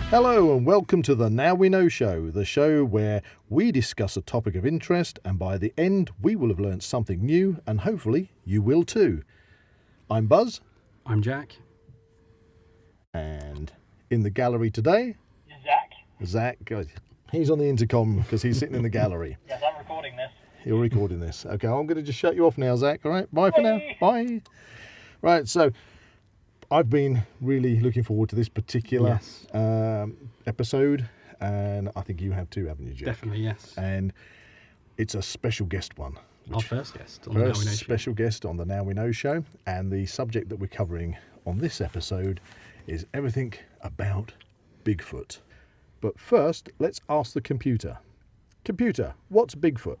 Hello and welcome to the Now We Know Show, the show where we discuss a topic of interest and by the end we will have learnt something new and hopefully you will too. I'm Buzz. I'm Jack. And in the gallery today... Zak. He's on the intercom because he's sitting in the gallery. Yes, I'm recording this. You're recording this. Okay, I'm going to just shut you off now, Zak. All right, bye for now. Bye. Right, so... I've been really looking forward to this particular episode, and I think you have too, haven't you, Jack? Definitely, yes. And it's a special guest one. Our first guest on the Now We Know Show. Special guest on the Now We Know Show, and the subject that we're covering on this episode is everything about Bigfoot. But first, let's ask the computer. Computer, what's Bigfoot?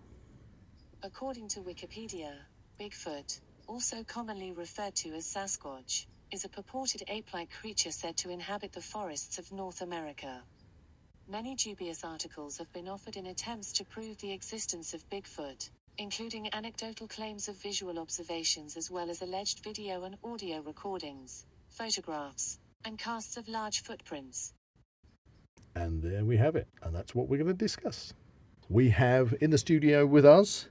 According to Wikipedia, Bigfoot, also commonly referred to as Sasquatch, is a purported ape-like creature said to inhabit the forests of North America. Many dubious articles have been offered in attempts to prove the existence of Bigfoot, including anecdotal claims of visual observations as well as alleged video and audio recordings, photographs, and casts of large footprints. And there we have it, and that's what we're going to discuss. We have in the studio with us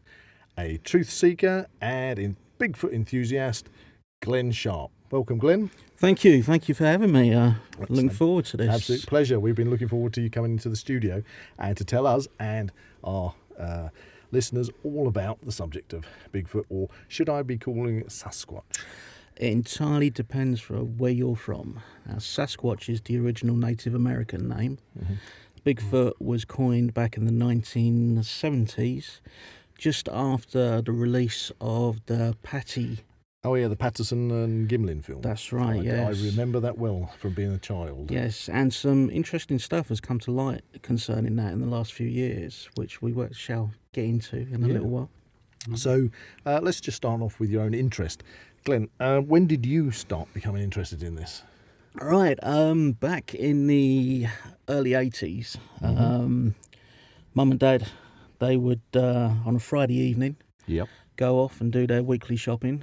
a truth seeker and Bigfoot enthusiast, Glenn Sharp. Welcome, Glenn. Thank you for having me. Looking forward to this. Absolute pleasure. We've been looking forward to you coming into the studio and to tell us and our listeners all about the subject of Bigfoot, or should I be calling it Sasquatch? It entirely depends from where you're from. Now, Sasquatch is the original Native American name. Mm-hmm. Bigfoot was coined back in the 1970s, just after the release of the Patty. Oh yeah, the Patterson and Gimlin film. That's right, yes. I remember that well from being a child. Yes, and some interesting stuff has come to light concerning that in the last few years, which we shall get into in a little while. So let's just start off with your own interest. Glenn, when did you start becoming interested in this? Right, back in the early 80s, Mum and Dad, they would, on a Friday evening, go off and do their weekly shopping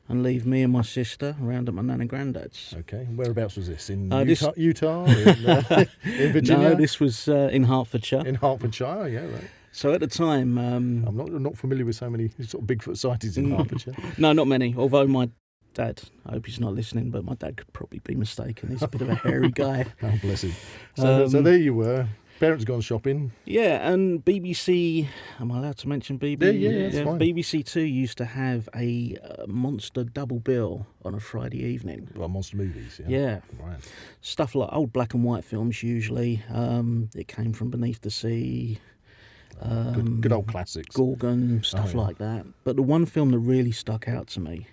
and leave me and my sister around at my nan and granddad's. Okay, whereabouts was this? In Utah? In Virginia? No, this was in Hertfordshire. In Hertfordshire, yeah, right. So at the time... I'm not familiar with so many sort of Bigfoot sightings in Hertfordshire. No, not many, although my dad, I hope he's not listening, but my dad could probably be mistaken. He's a bit of a hairy guy. Oh, bless him. So there you were. Parents gone shopping. Yeah, and BBC, am I allowed to mention BBC? Yeah, that's fine. BBC Two used to have a monster double bill on a Friday evening. Well, monster movies, yeah. Yeah. Right. Stuff like old black and white films usually. It came from Beneath the Sea. Good old classics. Gorgon, stuff like that. But the one film that really stuck out to me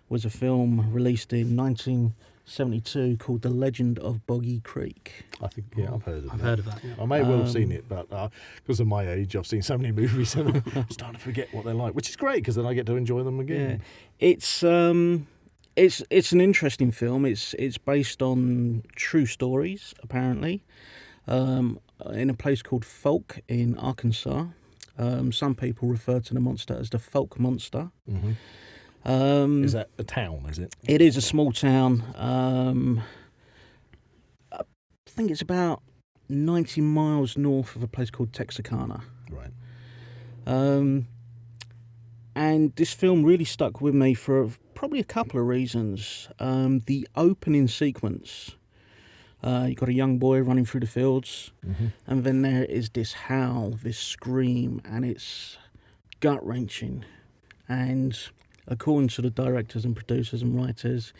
was a film released in 1972 called The Legend of Boggy Creek. I think, I've heard of that. I've heard of that, yeah. I may well have seen it, but because of my age, I've seen so many movies and I'm starting to forget what they're like, which is great because then I get to enjoy them again. Yeah. It's an interesting film. It's based on true stories, apparently, in a place called Folk in Arkansas. Some people refer to the monster as the Folk Monster. Mm-hmm. Is that a town, is it? It is a small town. I think it's about 90 miles north of a place called Texarkana. Right. And this film really stuck with me for probably a couple of reasons. The opening sequence, you've got a young boy running through the fields, and then there is this howl, this scream, and it's gut-wrenching. And according to the directors and producers and writers,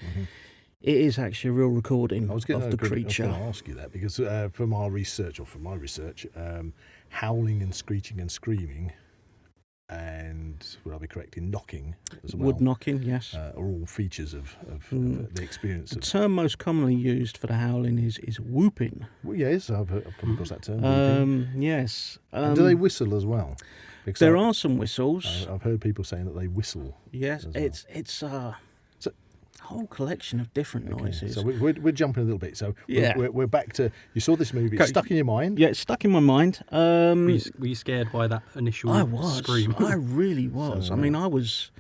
it is actually a real recording of the creature. I was going to ask you that because from my research, howling and screeching and screaming, and would I be correct in knocking as well? Wood knocking, yes. Are all features of the experience. The term most commonly used for the howling is whooping. Well, yes, I've come across that term. Yes. And do they whistle as well? Because there are some whistles. I've heard people saying that they whistle. Yes, well. it's a whole collection of different noises. So we're jumping a little bit. So yeah. we're back to, you saw this movie. It's stuck in your mind. Yeah, it's stuck in my mind. Were you scared by that initial scream? I really was. So, I mean, I was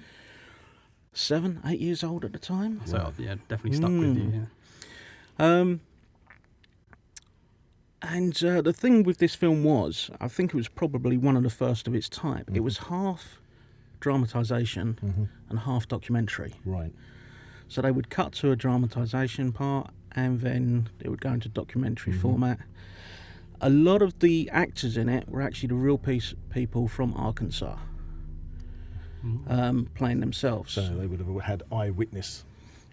7, 8 years old at the time. So yeah, definitely stuck with you. Yeah. And the thing with this film was, I think it was probably one of the first of its type. It was half dramatisation and half documentary. Right. So they would cut to a dramatisation part and then it would go into documentary format. A lot of the actors in it were actually the real people from Arkansas playing themselves. So they would have had eyewitness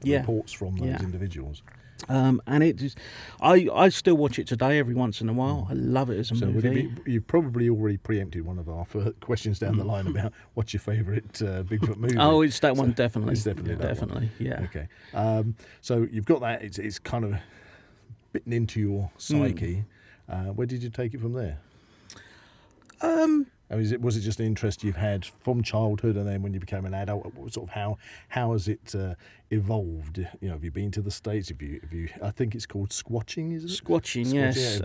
reports from those individuals. And it is, I still watch it today every once in a while. I love it as a movie. You've probably already preempted one of our questions down the line about what's your favourite Bigfoot movie. Oh, it's that one, definitely. It's definitely that one. Yeah. Okay. So you've got that. It's kind of bitten into your psyche. Where did you take it from there? Was it just an interest you've had from childhood, and then when you became an adult, sort of how has it evolved? You know, have you been to the States? Have you? I think it's called Squatching, is it? Squatching, yes.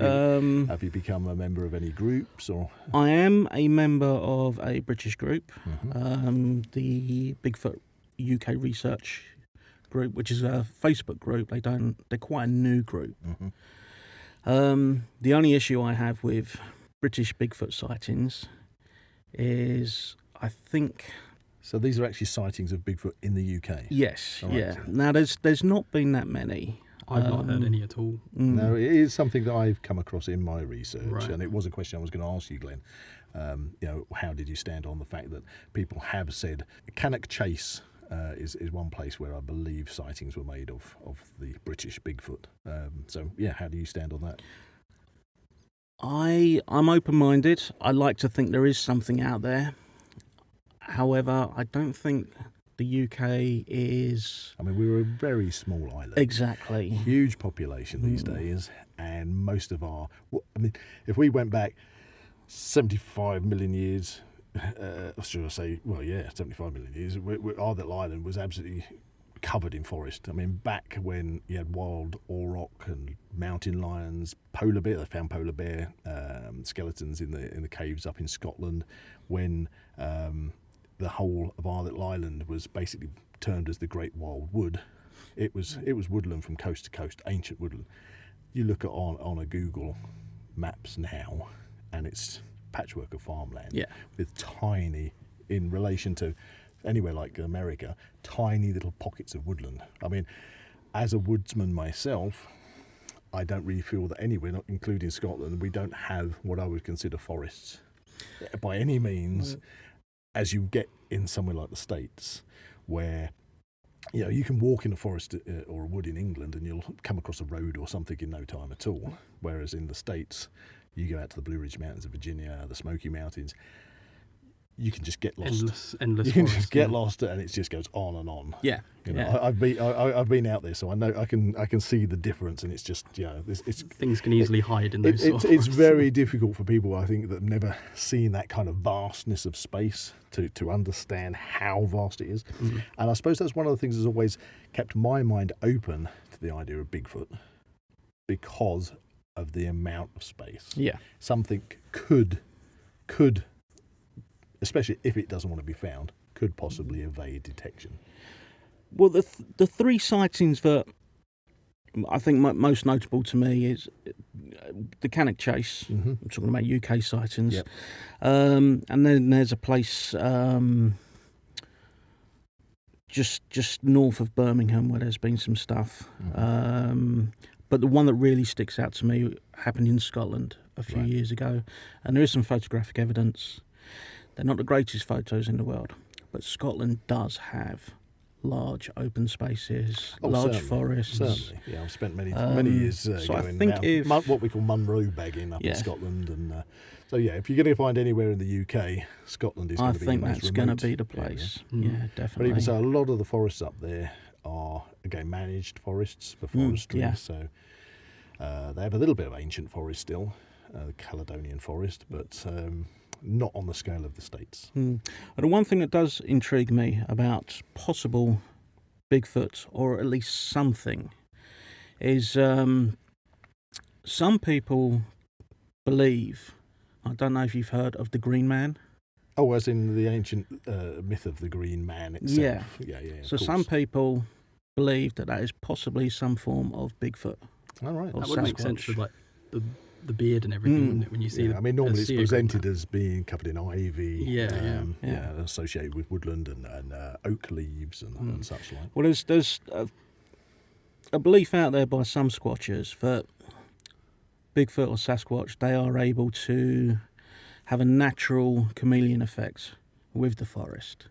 Have you become a member of any groups, or? I am a member of a British group, the Bigfoot UK Research Group, which is a Facebook group. They're quite a new group. The only issue I have with British Bigfoot sightings is, I think... So these are actually sightings of Bigfoot in the UK? Yes, right, yeah. so. Now, there's not been that many. I've not heard any at all. No, it is something that I've come across in my research, Right. and it was a question I was going to ask you, Glenn. How did you stand on the fact that people have said Cannock Chase is one place where I believe sightings were made of the British Bigfoot. How do you stand on that? I'm open-minded. I like to think there is something out there. However, I don't think the UK is... I mean, we're a very small island. Exactly. Huge population these days, and most of our... if we went back 75 million years... should I say, 75 million years, our little island was absolutely covered in forest. I mean, back when you had wild auroch and mountain lions, polar bear, they found polar bear skeletons in the caves up in Scotland, when the whole of our little island was basically termed as the Great Wild Wood. It was woodland from coast to coast, ancient woodland. You look at on a Google Maps now, and it's patchwork of farmland with tiny, in relation to anywhere like America, tiny little pockets of woodland. I mean, as a woodsman myself, I don't really feel that anywhere, not including Scotland, we don't have what I would consider forests by any means, as you get in somewhere like the States, where you can walk in a forest or a wood in England and you'll come across a road or something in no time at all, whereas in the States, you go out to the Blue Ridge Mountains of Virginia, the Smoky Mountains, you can just get lost. Endless you can forest, just get lost, and it just goes on and on. Yeah, I've been out there, so I know I can see the difference, and it's just things can easily hide in those. It's very difficult for people, I think, that have never seen that kind of vastness of space to understand how vast it is. And I suppose that's one of the things that's always kept my mind open to the idea of Bigfoot, because of the amount of space. Yeah, something could, especially if it doesn't want to be found, could possibly evade detection. Well, the three sightings that I think most notable to me is the Cannock Chase. I'm talking about UK sightings. Yep. And then there's a place just north of Birmingham where there's been some stuff. But the one that really sticks out to me happened in Scotland a few years ago, and there is some photographic evidence. They're not the greatest photos in the world, but Scotland does have large open spaces, large forests. Certainly, yeah. I've spent many years going down what we call Munro bagging up in Scotland, and if you're going to find anywhere in the UK, Scotland is going to be the most remote. I think that's going to be the place. Area. Yeah, definitely. But even so, a lot of the forests up there are again managed forests for forestry. So they have a little bit of ancient forest still, the Caledonian forest, but not on the scale of the States. And the one thing that does intrigue me about possible Bigfoot, or at least something, is some people believe, I don't know if you've heard of the Green Man. Oh, as in the ancient myth of the Green Man itself. Yeah. So some people believe that is possibly some form of Bigfoot. All right. That would make sense with like the the beard and everything, wouldn't it, when you see I mean, normally it's sea presented agreement. as being covered in ivy, Yeah. associated with woodland and oak leaves and such like. Well, there's a belief out there by some squatchers that Bigfoot or Sasquatch, they are able to have a natural chameleon effect with the forest.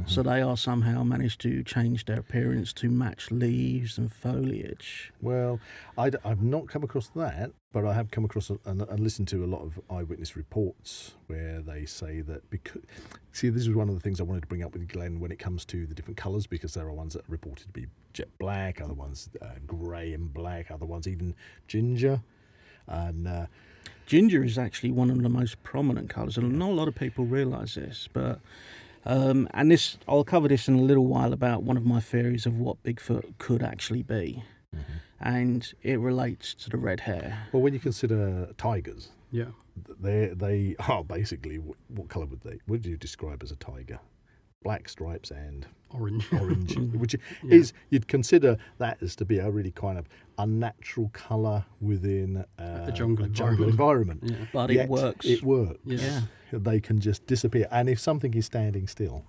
So they are somehow managed to change their appearance to match leaves and foliage. Well, I've not come across that, but I have come across and listened to a lot of eyewitness reports where they say that because... See, this is one of the things I wanted to bring up with Glenn when it comes to the different colours, because there are ones that are reported to be jet black, other ones grey and black, other ones even ginger. And Ginger is actually one of the most prominent colours, and not a lot of people realise this, but... and this, I'll cover this in a little while about one of my theories of what Bigfoot could actually be, and it relates to the red hair. well, when you consider tigers, Yeah. they are basically what colour would you describe as a tiger? Black stripes and Orange. which is, you'd consider that as to be a really kind of unnatural colour within A jungle environment. Yeah. But Yet it works. It works. Yeah. They can just disappear, and if something is standing still,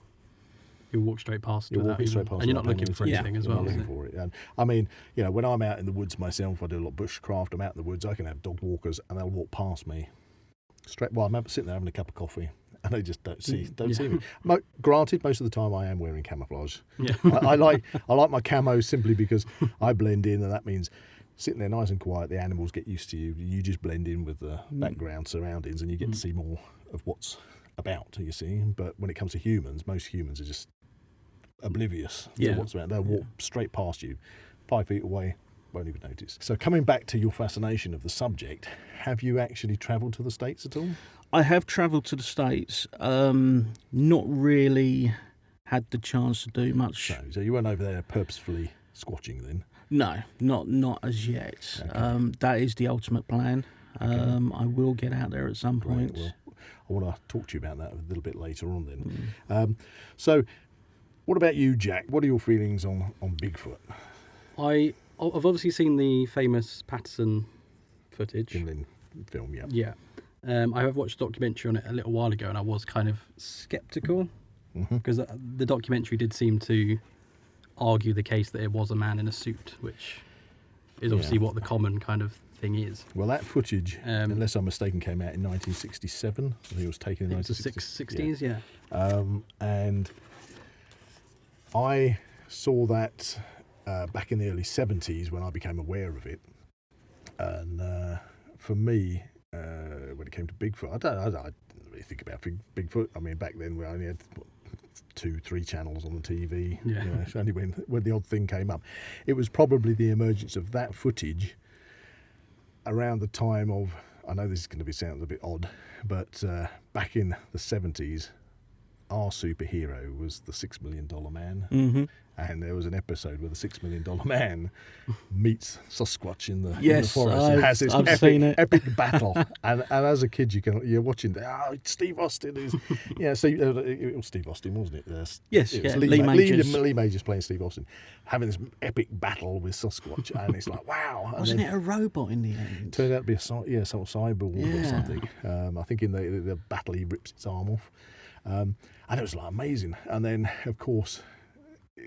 You'll walk straight past. you're without walking even- straight past, and you're not without looking for paying anything as attention. well. You're is not it? looking for it. And I mean, when I'm out in the woods myself, I do a lot of bushcraft. I'm out in the woods. I can have dog walkers, and they'll walk past me straight. Well, I'm sitting there having a cup of coffee, and they just don't see me. Granted, most of the time I am wearing camouflage. Yeah. I like my camo simply because I blend in, and that means sitting there nice and quiet. The animals get used to you. You just blend in with the background surroundings, and you get to see more of what's about. You see, but when it comes to humans, most humans are just oblivious to what's around. They'll walk straight past you, 5 feet away, won't even notice. So coming back to your fascination of the subject, have you actually travelled to the States at all? I have travelled to the States, not really had the chance to do much. So you weren't over there purposefully squatching then? No, not as yet. Okay. That is the ultimate plan. I will get out there at some point. Right, well, I want to talk to you about that a little bit later on then. So what about you, Jack? What are your feelings on Bigfoot? I've obviously seen the famous Patterson footage. Gimlin film, yeah. Yeah. I have watched a documentary on it a little while ago, and I was kind of sceptical because the documentary did seem to argue the case that it was a man in a suit, which is obviously what the common kind of thing is. Well, that footage, unless I'm mistaken, came out in 1967. I think it was taken in It was the 1960s. 60s, yeah. And I saw that back in the early 70s when I became aware of it. And for me, when it came to Bigfoot, I didn't really think about Bigfoot. I mean, back then we only had 2-3 channels on the TV. Yeah. You know, it's only when the odd thing came up. It was probably the emergence of that footage around the time of, I know this is going to sound a bit odd, but back in the 70s, our superhero was the $6 Million Man. And there was an episode where the $6 Million Man meets Sasquatch in the forest and has this epic battle. And as a kid, you're watching, Steve Austin is, so it was Steve Austin, wasn't it? Yes, it was Lee Majors. Lee Majors playing Steve Austin, having this epic battle with Sasquatch, and it's like, wow. And Wasn't it a robot in the end? turned out to be a sort of cyborg or something. I think in the battle he rips its arm off, and it was like amazing. And then of course,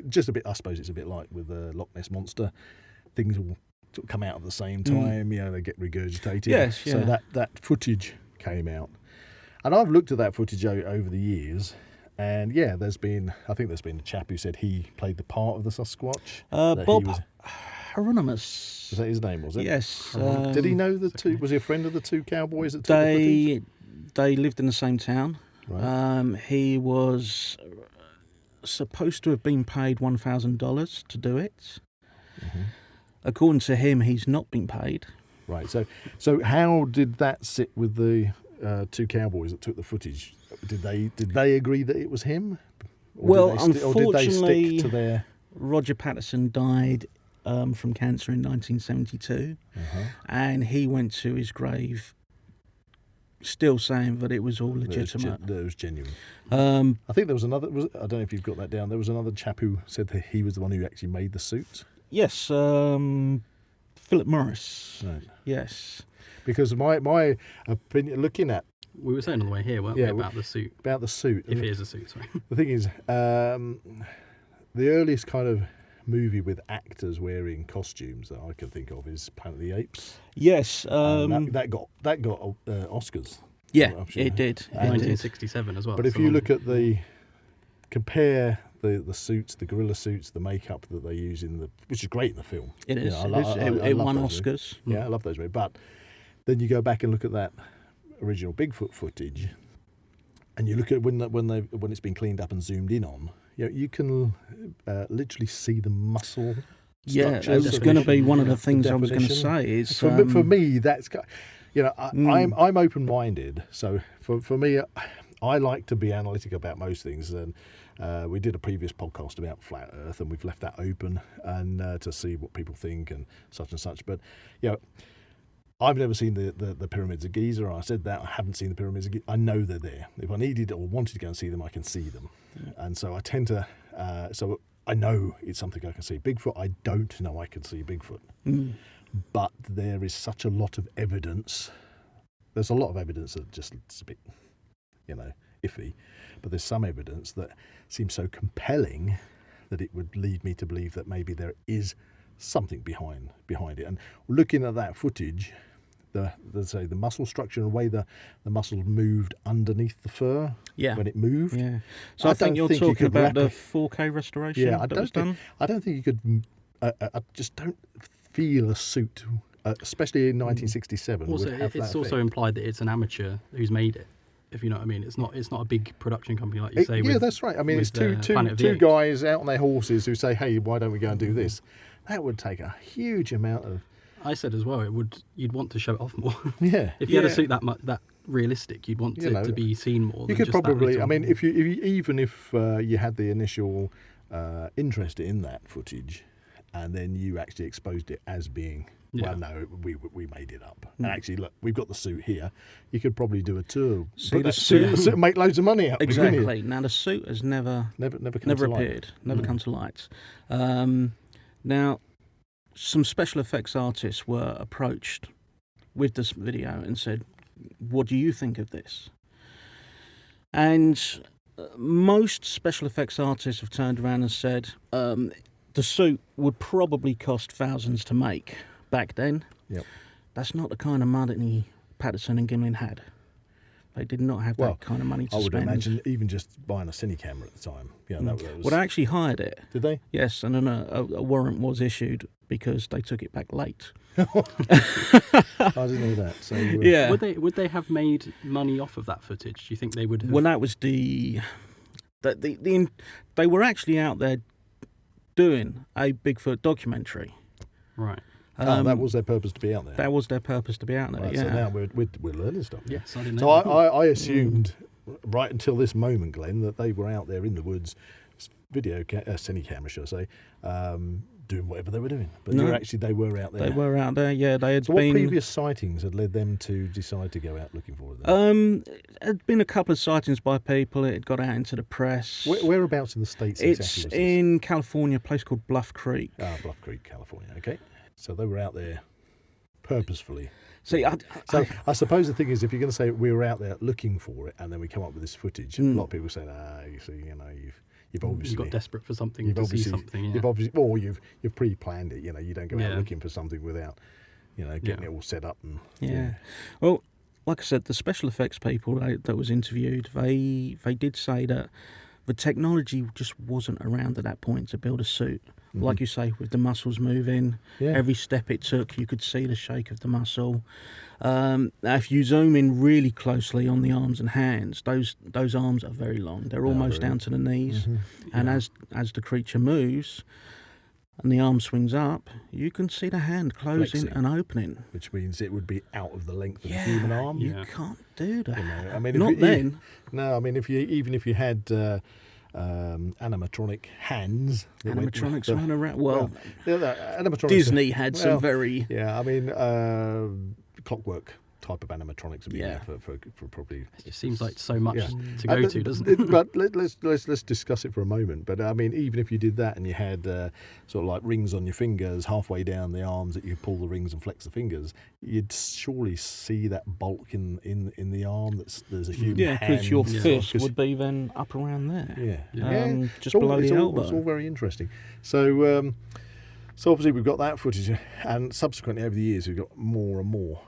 just a bit, I suppose it's a bit like with the Loch Ness Monster, things all sort of come out at the same time. They get regurgitated. Yes, yeah. So that footage came out, and I've looked at that footage over the years. And there's been a chap who said he played the part of the Sasquatch. Bob Hieronymus. Was that his name? Was it? Yes. Did he know the two? Was he a friend of the two cowboys that took the footage? They lived in the same town. Right. He was supposed to have been paid $1,000 to do it. According to him, he's not been paid. Right. So how did that sit with the two cowboys that took the footage? Did they agree that it was him? Unfortunately, stick to their... Roger Patterson died from cancer in 1972, and he went to his grave still saying that it was all legitimate. That it was genuine. I think there was another... I don't know if you've got that down. There was another chap who said that he was the one who actually made the suit. Yes, Philip Morris. Right. Yes. Because my opinion, looking at We were saying on the way here, weren't we, about the suit? about the suit. If it is a suit, sorry. The thing is, the earliest kind of movie with actors wearing costumes that I can think of is Planet of the Apes. Yes. That got Oscars. Yeah, I'm sure. it did. It did. 1967 as well. But if you look at compare the suits, the gorilla suits, the makeup that they use which is great in the film. It is. You know, It love won those Oscars. movies. Yeah, I love those movies. But then you go back and look at that original Bigfoot footage, and you look at when it's been cleaned up and zoomed in on. You can literally see the muscle. Yeah, structures, it's going to be one of the the things I was going to definition. say. Is For me, that's I'm open-minded. So for me, I like to be analytic about most things, and we did a previous podcast about flat Earth, and we've left that open and to see what people think and such. But I've never seen the pyramids of Giza. I said that I haven't seen the pyramids of Giza. I know they're there. If I needed or wanted to go and see them, I can see them, and so I tend to. So I know it's something I can see. Bigfoot, I don't know I can see Bigfoot, but there is such a lot of evidence. There's a lot of evidence that just it's a bit, iffy, but there's some evidence that seems so compelling that it would lead me to believe that maybe there is something behind it. And looking at that footage, the muscle structure and the way the muscles moved underneath the fur when it moved. Yeah. So I think you're talking about the 4K restoration. Yeah, I don't think you could. I just don't feel a suit, especially in 1967. Also, would have it's that also effect. implied that it's an amateur who's made it. If you know what I mean, it's not a big production company like you say. Yeah, that's right. I mean, it's two Planet of the Apes. guys out on their horses who say, "Hey, why don't we go and do this?" That would take a huge amount of. I said as well, you'd want to show it off more. Yeah. If you had a suit that realistic, you'd want it to be seen more. You than could just that probably. little. I mean, if you had the initial interest in that footage, and then you actually exposed it as being. Yeah. Well, no, we made it up. And actually, look, we've got the suit here. You could probably do a tour. See, put the that suit and make loads of money out of it, couldn't you? Exactly. Now the suit has never Never come never to light. appeared, never come to light. Now, some special effects artists were approached with this video and said, "What do you think of this?" And most special effects artists have turned around and said the suit would probably cost thousands to make back then. Yep. That's not the kind of money Patterson and Gimlin had. They did not have that kind of money to I would spend. imagine even just buying a cine camera at the time. Yeah, that was. Well, they actually hired it. Did they? Yes, and then a warrant was issued because they took it back late. I didn't know that. So Yeah. Would they have made money off of that footage? Do you think they would have? Well, that was they were actually out there doing a Bigfoot documentary. Right. that was their purpose to be out there. That was their purpose to be out there. Right, Yeah. So now we're learning stuff. Yes, I didn't So know. I assumed right until this moment, Glenn, that they were out there in the woods, cine camera, should I say, doing whatever they were doing. But No. they were out there. They were out there. Yeah, they had So what been. previous sightings had led them to decide to go out looking for it? There had been a couple of sightings by people. It had got out into the press. Whereabouts in the States It's exactly was this? in California, a place called Bluff Creek. Bluff Creek, California. Okay. So they were out there purposefully. See, I suppose the thing is, if you're going to say we were out there looking for it, and then we come up with this footage, a lot of people say, you see, you've obviously you got desperate for something you've to see obviously something. Yeah. you've obviously or you've pre-planned it. You don't go out Yeah. looking for something without getting it all set up and Yeah. Well, like I said, the special effects people that was interviewed, they did say that the technology just wasn't around at that point to build a suit. Like you say, with the muscles moving, every step it took, you could see the shake of the muscle. Now, if you zoom in really closely on the arms and hands, those arms are very long. They're almost down to the knees. And as the creature moves and the arm swings up, you can see the hand closing Flexing. and opening. which means it would be out of the length of a human arm. You can't do that. I mean, Not then. No, I mean, if you had animatronic hands, Animatronics run around. Well, animatronics. Disney had some very. Yeah, I mean, Clockwork type of animatronics would be there for probably. It just seems like so much Yeah. to go to, doesn't it? But let's discuss it for a moment. But I mean, even if you did that and you had sort of like rings on your fingers halfway down the arms that you pull the rings and flex the fingers, you'd surely see that bulk in the arm. There's a human hand. because your fist would be then up around there. Just below the elbow. It's all very interesting. So obviously we've got that footage, and subsequently over the years we've got more and more.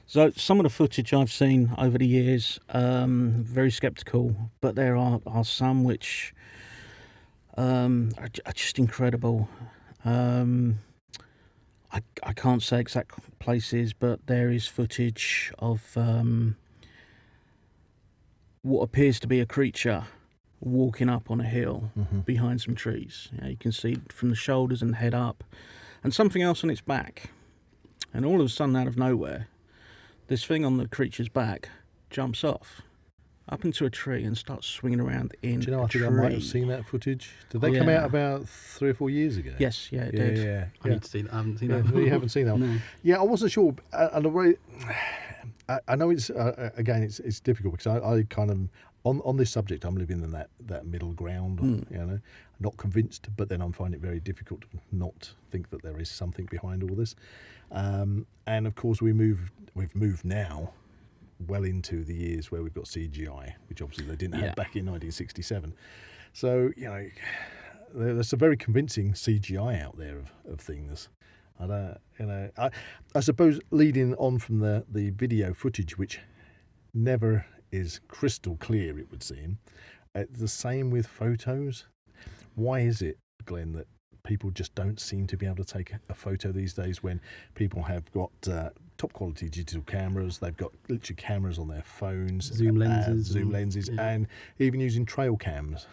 So some of the footage I've seen over the years, very sceptical, but there are some which are just incredible. I can't say exact places, but there is footage of what appears to be a creature walking up on a hill behind some trees. You can see from the shoulders and head up, and something else on its back. And all of a sudden, out of nowhere, this thing on the creature's back jumps off up into a tree and starts swinging around in Do you know, a I think tree. I might have seen that footage. Did they come out about 3 or 4 years ago? Yes, it did. Yeah. I need to see that. I haven't seen Yeah, that. you haven't seen that one. No. Yeah, I wasn't sure. And the way I know it's again, it's difficult because I kind of on this subject, I'm living in that middle ground. You know, not convinced, but then I'm finding it very difficult to not think that there is something behind all this. And of course, we've moved now well into the years where we've got CGI, which obviously they didn't have back in 1967. So you know, there's a very convincing CGI out there of things. I suppose leading on from the video footage, which never is crystal clear, it would seem. The same with photos. Why is it, Glenn, that people just don't seem to be able to take a photo these days when people have got top quality digital cameras? They've got literally cameras on their phones, Zoom lenses, and even using trail cams.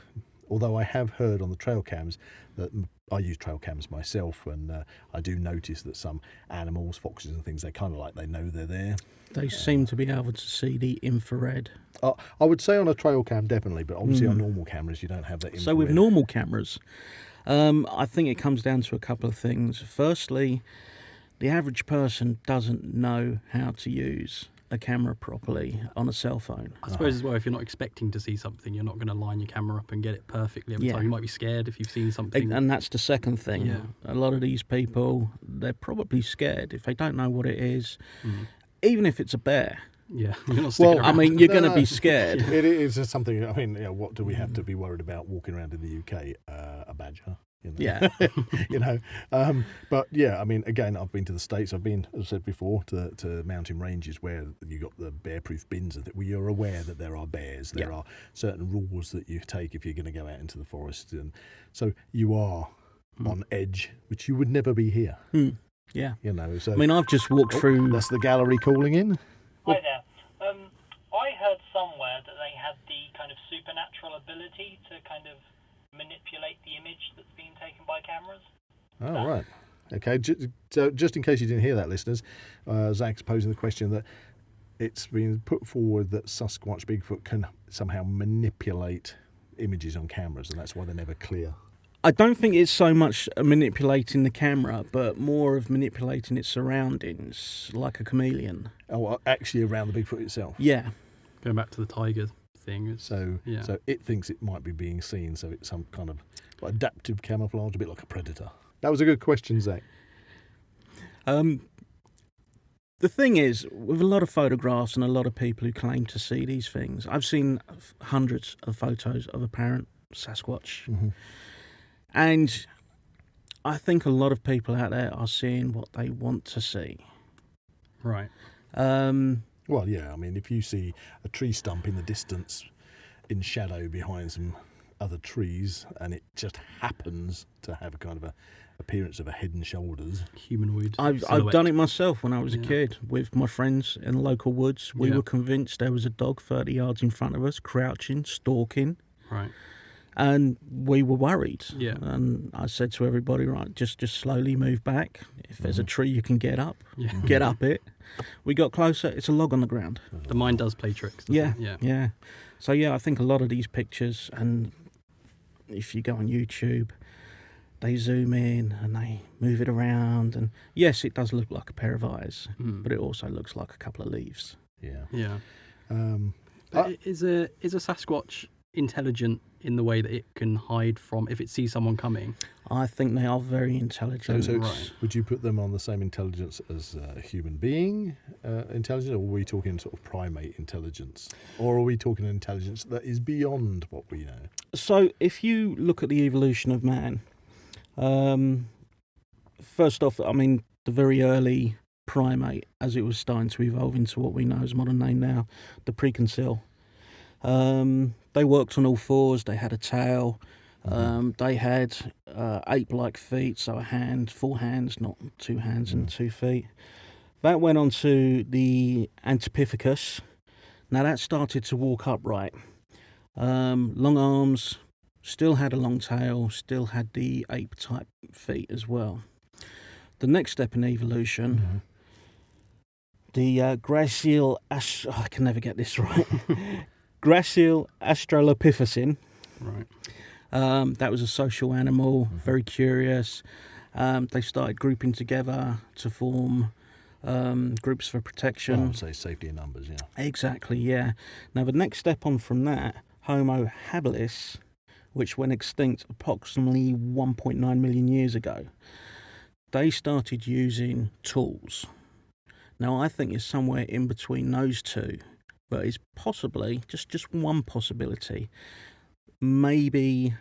Although I have heard on the trail cams that I use trail cams myself, and I do notice that some animals, foxes and things, they kind of like they know they're there. They seem to be able to see the infrared. I would say on a trail cam definitely, but obviously on normal cameras you don't have that infrared. So with normal cameras, I think it comes down to a couple of things. Firstly, the average person doesn't know how to use a camera properly on a cell phone. I suppose as well, if you're not expecting to see something, you're not going to line your camera up and get it perfectly every time. You might be scared if you've seen something. And that's the second thing. Yeah. A lot of these people, they're probably scared if they don't know what it is. Even if it's a bear. Yeah, you're not sticking Well, around. I mean, you're going to be scared. It is something. I mean, what do we have to be worried about walking around in the UK? A badger. You know? Yeah. You know, but yeah, I mean, again, I've been to the States. I've been, as I said before, to mountain ranges where you got the bear-proof bins. Where you're aware that there are bears. There are certain rules that you take if you're going to go out into the forest, and so you are on edge, which you would never be here. Yeah. You know, so I mean, I've just walked through. That's the gallery calling in. Hi there. I heard somewhere that they had the kind of supernatural ability to kind of manipulate the image that's being taken by cameras. Oh, right. Okay, so just in case you didn't hear that, listeners, Zak's posing the question that it's been put forward that Sasquatch Bigfoot can somehow manipulate images on cameras, and that's why they're never clear. I don't think it's so much manipulating the camera, but more of manipulating its surroundings, like a chameleon. Oh, actually around the Bigfoot itself. Yeah. Going back to the tiger thing. So it thinks it might be being seen, so it's some kind of adaptive camouflage, a bit like a predator. That was a good question, Zak. The thing is, with a lot of photographs and a lot of people who claim to see these things, I've seen hundreds of photos of apparent Sasquatch. And I think a lot of people out there are seeing what they want to see. Right. Well, yeah, I mean, if you see a tree stump in the distance in shadow behind some other trees, and it just happens to have a kind of a appearance of a head and shoulders. Humanoid. I've done it myself when I was a kid with my friends in the local woods. We were convinced there was a dog 30 yards in front of us, crouching, stalking. Right. And we were worried. Yeah. And I said to everybody, right, just slowly move back. If there's a tree you can get up, get up it. We got closer, it's a log on the ground. The mind does play tricks, doesn't it? Yeah. So, I think a lot of these pictures, and if you go on YouTube, they zoom in and they move it around, and yes, it does look like a pair of eyes, but it also looks like a couple of leaves. Yeah. Yeah. But Is a Sasquatch intelligent in the way that it can hide from if it sees someone coming? I think they are very intelligent. so Right. would you put them on the same intelligence as a human being intelligence, or are we talking sort of primate intelligence? Or are we talking intelligence that is beyond what we know? So if you look at the evolution of man, first off, I mean, the very early primate, as it was starting to evolve into what we know as modern name now, the prehensile. They worked on all fours. They had a tail. They had ape-like feet, so a hand, 4 hands, not 2 hands and 2 feet. That went on to the Antipithecus. Now that started to walk upright. Long arms, still had a long tail, still had the ape-type feet as well. The next step in evolution, the Gracile, I can never get this right, Gracile Australopithecine. Right. That was a social animal, very curious. They started grouping together to form groups for protection. I would say safety in numbers, yeah. Exactly, yeah. Now, the next step on from that, Homo habilis, which went extinct approximately 1.9 million years ago, they started using tools. Now, I think it's somewhere in between those two, but it's possibly, just one possibility, maybe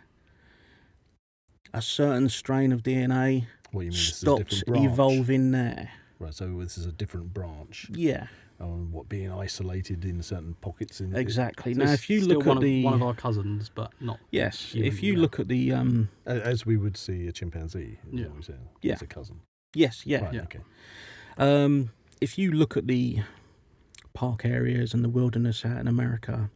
a certain strain of DNA What do you mean? This is a stopped different branch? evolving there. Right, so this is a different branch. Yeah, What, being isolated in certain pockets? exactly. So Now, it's if you still look one at the... one of our cousins, but not. Yes, human, if you yeah. look at the... As we would see a chimpanzee, is Yeah. what we're saying. Yeah. It's a cousin. Yes, yeah. Right, Yeah. okay. If you look at the park areas and the wilderness out in America,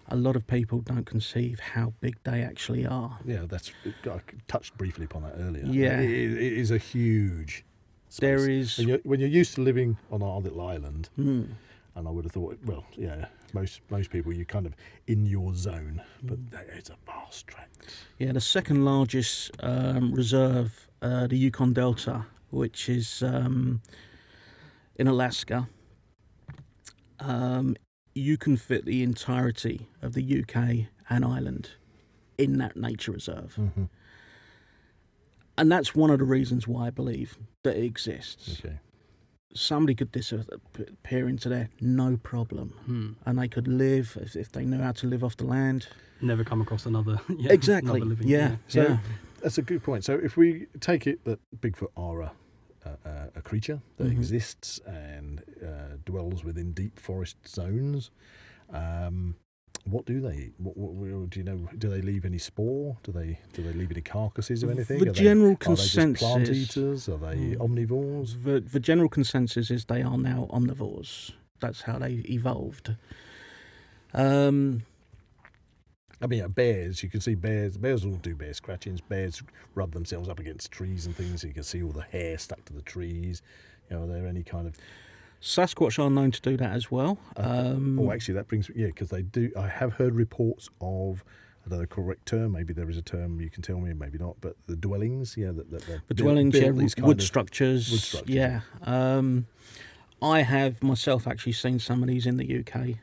a lot of people don't conceive how big they actually are. Yeah, I touched briefly upon that earlier. Yeah. It is a huge space. There is... When you're used to living on our little island, Mm. and I would have thought, well, yeah, most people, you're kind of in your zone, but it's a vast tract. Yeah, the second largest reserve, the Yukon Delta, which is in Alaska. You can fit the entirety of the UK and Ireland in that nature reserve. And that's one of the reasons why I believe that it exists. Okay. Somebody could disappear into there, no problem. And they could live, if they knew how to live off the land. Never come across another. Yeah, Exactly, another living, yeah. So that's a good point. So if we take it that Bigfoot are a creature that exists and dwells within deep forest zones, what do they eat? What do you know? Do they leave any spore? Do they leave any carcasses or anything? The general Are they just plant consensus... eaters? Are they omnivores? The general consensus is they are now omnivores. That's how they evolved. I mean, bears, you can see bears will do bear scratchings. Bears rub themselves up against trees and things, so you can see all the hair stuck to the trees. You know, are there any kind of... Sasquatch are known to do that as well. actually, that brings... Yeah, because they do... I have heard reports of... I don't know the correct term, maybe there is a term you can tell me, maybe not, but the dwellings, yeah. The dwellings, yeah, these kind wood of structures. wood structures, yeah. I have myself actually seen some of these in the UK.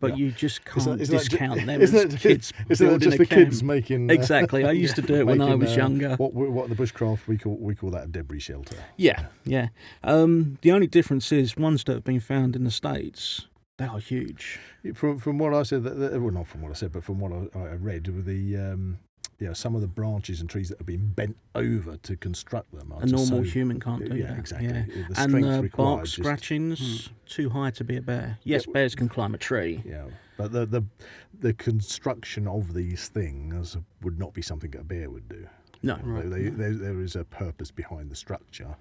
But yeah. you just can't Isn't that discount them isn't as that kids isn't that building just a the camp. kids making... Exactly. I used to do it when I was younger. What in the bushcraft we call that a debris shelter. Yeah, yeah. The only difference is ones that have been found in the States, they are huge. From what I said, well, not from what I said, but from what I read, with the some of the branches and trees that have been bent over to construct them. A normal human can't do that. Exactly. Yeah. The And strength required bark just- scratchings, too high to be a bear. Yes, bears can climb a tree. Yeah, but the construction of these things would not be something a bear would do. No. There is a purpose behind the structure.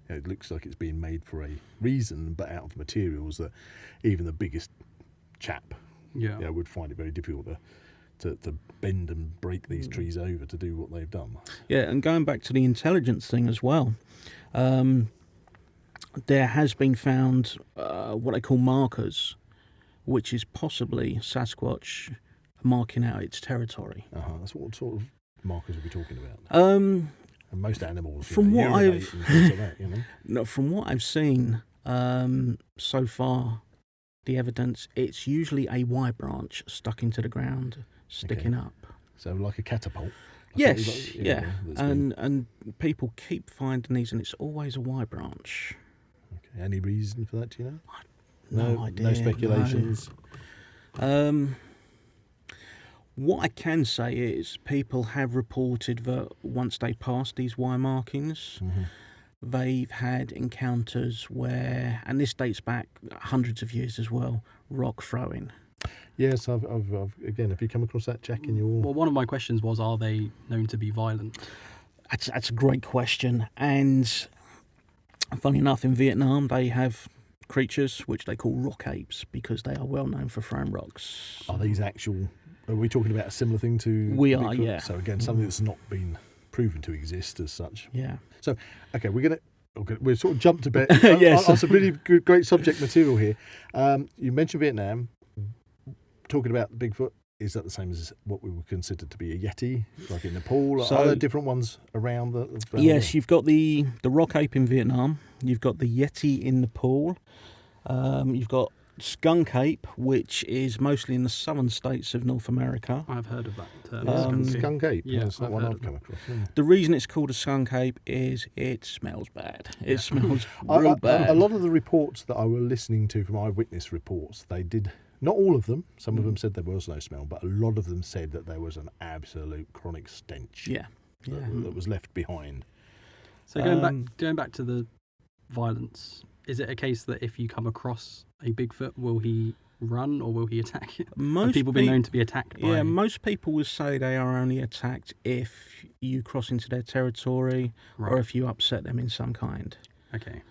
It looks like it's being made for a reason, but out of materials that even the biggest chap would find it very difficult to bend and break these trees over to do what they've done. Yeah, and going back to the intelligence thing as well, there has been found what they call markers, which is possibly Sasquatch marking out its territory. That's what sort of markers are we talking about? Um, And most animals, From what urinate I've- and things like that, you know. no, from what I've seen so far, the evidence, it's usually a Y branch stuck into the ground, sticking up. So like a catapult. Yes, You know, yeah, that's been- and people keep finding these, and it's always a Y branch. okay. Any reason for that? Do you know? No idea. No speculations. What I can say is people have reported that once they pass these Y markings, they've had encounters where, and this dates back hundreds of years as well, rock throwing. Yes, I've again. Have you come across that, Jack? In your Well, one of my questions was, are they known to be violent? That's a great question. And funny enough, in Vietnam, they have creatures which they call rock apes because they are well known for throwing rocks. are these actual? Are we talking about a similar thing to? We are, Bigfoot? yeah. So again, something that's not been proven to exist as such. Yeah. So okay, we're sort of jumped a bit. Yes. On some really good, great subject material here. You mentioned Vietnam. Talking about Bigfoot, is that the same as what we would consider to be a Yeti, like in Nepal? So- Are there different ones around the? Yes, you've got the rock ape in Vietnam. You've got the Yeti in Nepal. You've got skunk ape, which is mostly in the southern states of North America. I've heard of that term. skunk ape. Yeah, That's not I've one heard I've of come that. across. Yeah. The reason it's called a skunk ape is it smells bad. It smells real bad. A lot of the reports that I were listening to from eyewitness reports, they did. Not all of them. Some of them said there was no smell, but a lot of them said that there was an absolute chronic stench Yeah. that was left behind. So going back to the violence, is it a case that if you come across a Bigfoot, will he run or will he attack you? Have Most people been known to be attacked by? Yeah, most people will say they are only attacked if you cross into their territory or Right. if you upset them in some kind. Okay.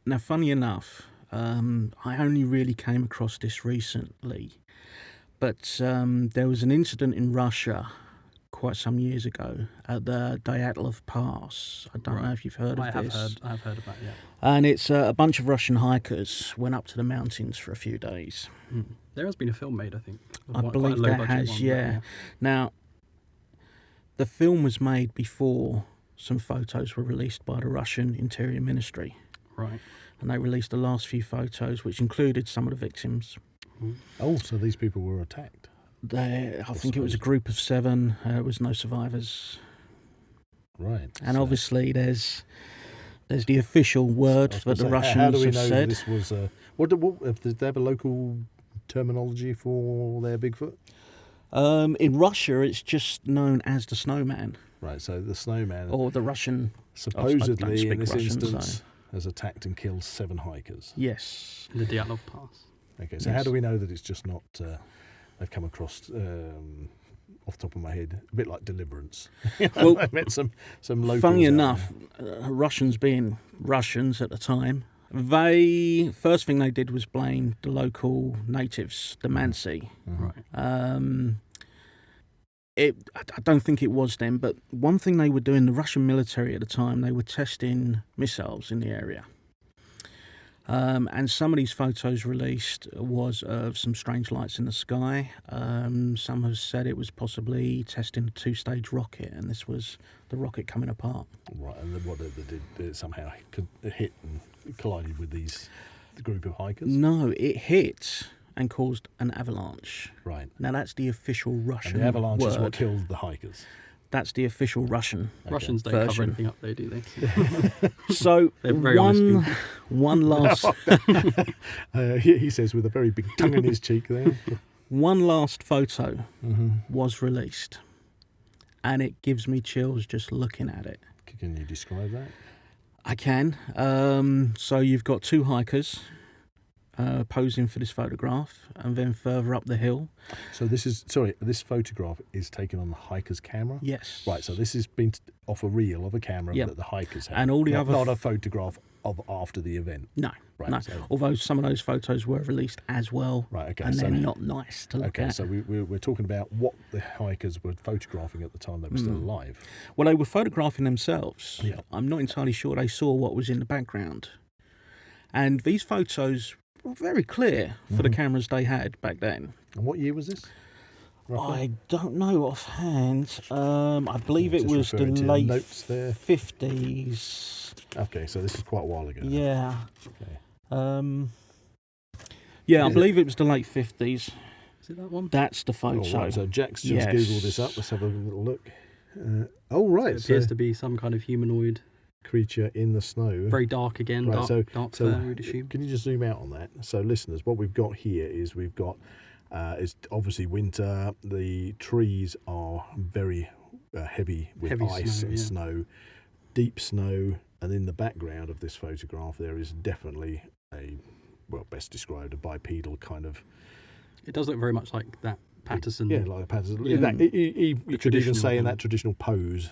Now, funny enough, I only really came across this recently, but there was an incident in Russia quite some years ago at the Dyatlov Pass. I don't know if you've heard of this. I have heard of that, yeah. And it's a bunch of Russian hikers went up to the mountains for a few days. There has been a film made, I think. I Quite a believe low there budget has, one, but yeah. Now, the film was made before some photos were released by the Russian Interior Ministry. Right. And they released the last few photos, which included some of the victims. Oh, so these people were attacked. I think it was a group of 7. There was no survivors. Right. And so- obviously there's the official word I was that the gonna say, how do Russians we have know said. this was did they have a local terminology for their Bigfoot? In Russia, it's just known as the snowman, Right, so the snowman or the Russian. supposedly speak in this Russian, instance has attacked and killed 7 hikers. Yes. The Dyatlov Pass. Okay, so Yes. how do we know that it's just not they've come across off the top of my head a bit like Deliverance? Well, I met some locals. funny out enough, Russians being Russians at the time, first thing they did was blame the local natives, the Mansi. Right. I don't think it was them, but one thing they were doing, the Russian military at the time, they were testing missiles in the area. And some of these photos released was of some strange lights in the sky. Some have said it was possibly testing a 2-stage rocket, and this was the rocket coming apart. Right, and then what did it somehow hit and collided with the group of hikers? No, it hit and caused an avalanche. Right. Now that's the official Russian And the avalanche is what word. killed the hikers. That's the official Russian. Russians don't cover version. anything up, though, do they? So They're very honest one last He says with a very big tongue in his cheek there. one last photo Mm-hmm. was released, and it gives me chills just looking at it. Can you describe that? I can. So you've got 2 hikers posing for this photograph, and then further up the hill. So this photograph is taken on the hiker's camera? Yes. Right, so this has been off a reel of a camera Yep. that the hikers have. And all the not, other not a photograph of after the event. No, Right, no. so- Although some of those photos were released as well, Right, okay. and so, they're not nice to look okay, at. so we're talking about what the hikers were photographing at the time they were still alive. Well, they were photographing themselves. Yeah. I'm not entirely sure they saw what was in the background. And these photos were very clear for the cameras they had back then. And what year was this? roughly? I don't know offhand. I believe it Just was the referring to late notes there. 50s. Okay, so this is quite a while ago. Yeah. Okay. Yeah, I Is believe it was the late 50s. Is it that one? That's the photo. All right, so Jack's just Yes. Googled this up. Let's have a little look. Right. It appears to be some kind of humanoid, creature in the snow. very dark again, Right, dark so fur, we'd assume. can you just zoom out on that? So, listeners, what we've got here is we've got it's obviously winter. The trees are very heavy with Heavy ice snow, and yeah. snow, deep snow, and in the background of this photograph there is definitely best described a bipedal kind of. It does look very much like that Patterson. Yeah, like a Patterson. Yeah. You could even traditional say in kind that of- traditional pose.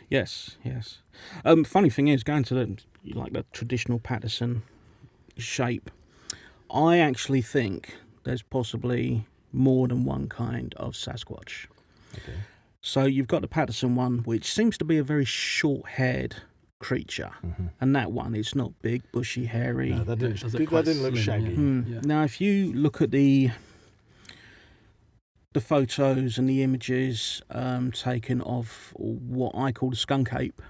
Yes. Funny thing is, going to the traditional Patterson shape, I actually think there's possibly more than one kind of Sasquatch. Okay. So you've got the Patterson one, which seems to be a very short-haired creature, and that one is not big, bushy, hairy. No, that Does didn't, look quite look slim, shaggy. yeah. Yeah. Now, if you look at the photos and the images taken of what I call the skunk ape,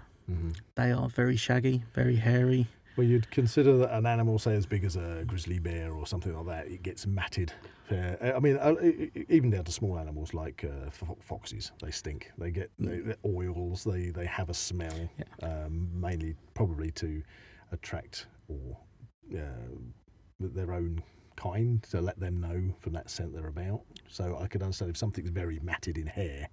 they are very shaggy, very hairy. Well, you'd consider that an animal, say, as big as a grizzly bear or something like that, it gets matted. I mean, even down to small animals like foxes, they stink. They get they're oils. They have a smell, mainly probably to attract or their own kind, to let them know from that scent they're about. So I could understand if something's very matted in hair,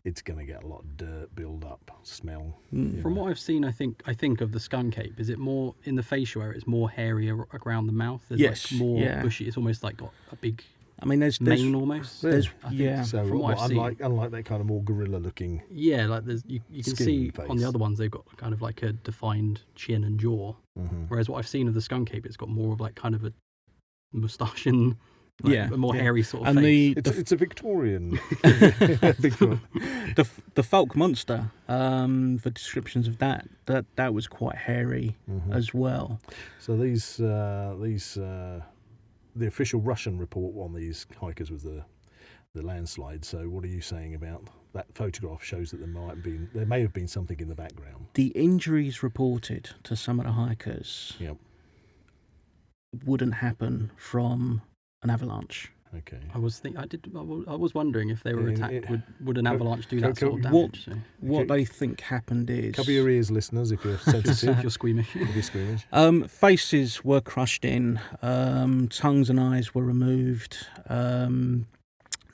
it's going to get a lot of dirt, build up, smell. From what I've seen, I think of the skunk ape. Is it more in the facial area? It's more hairy around the mouth. There's Yes, like more yeah. bushy. It's almost like got a big I mean, there's mane almost. there's I think. yeah. So From what I've seen. unlike that kind of more gorilla-looking. Yeah, like there's you can Skin see face. on the other ones they've got kind of like a defined chin and jaw. Whereas what I've seen of the skunk ape, it's got more of like kind of a moustache and a more hairy sort of And face. It's a Victorian Bigfoot. the folk monster, the descriptions of that was quite hairy as well. So these the official Russian report on these hikers was the landslide. So what are you saying about that photograph? Shows that there may have been something in the background. The injuries reported to some of the hikers Yep. wouldn't happen from an avalanche. Okay. I was wondering if they were Yeah, attacked. Would an avalanche do that sort of what- damage? So, What they think happened is Cover your ears, listeners, if you're if sensitive. you're squeamish. If you're squeamish. faces were crushed in, tongues and eyes were removed.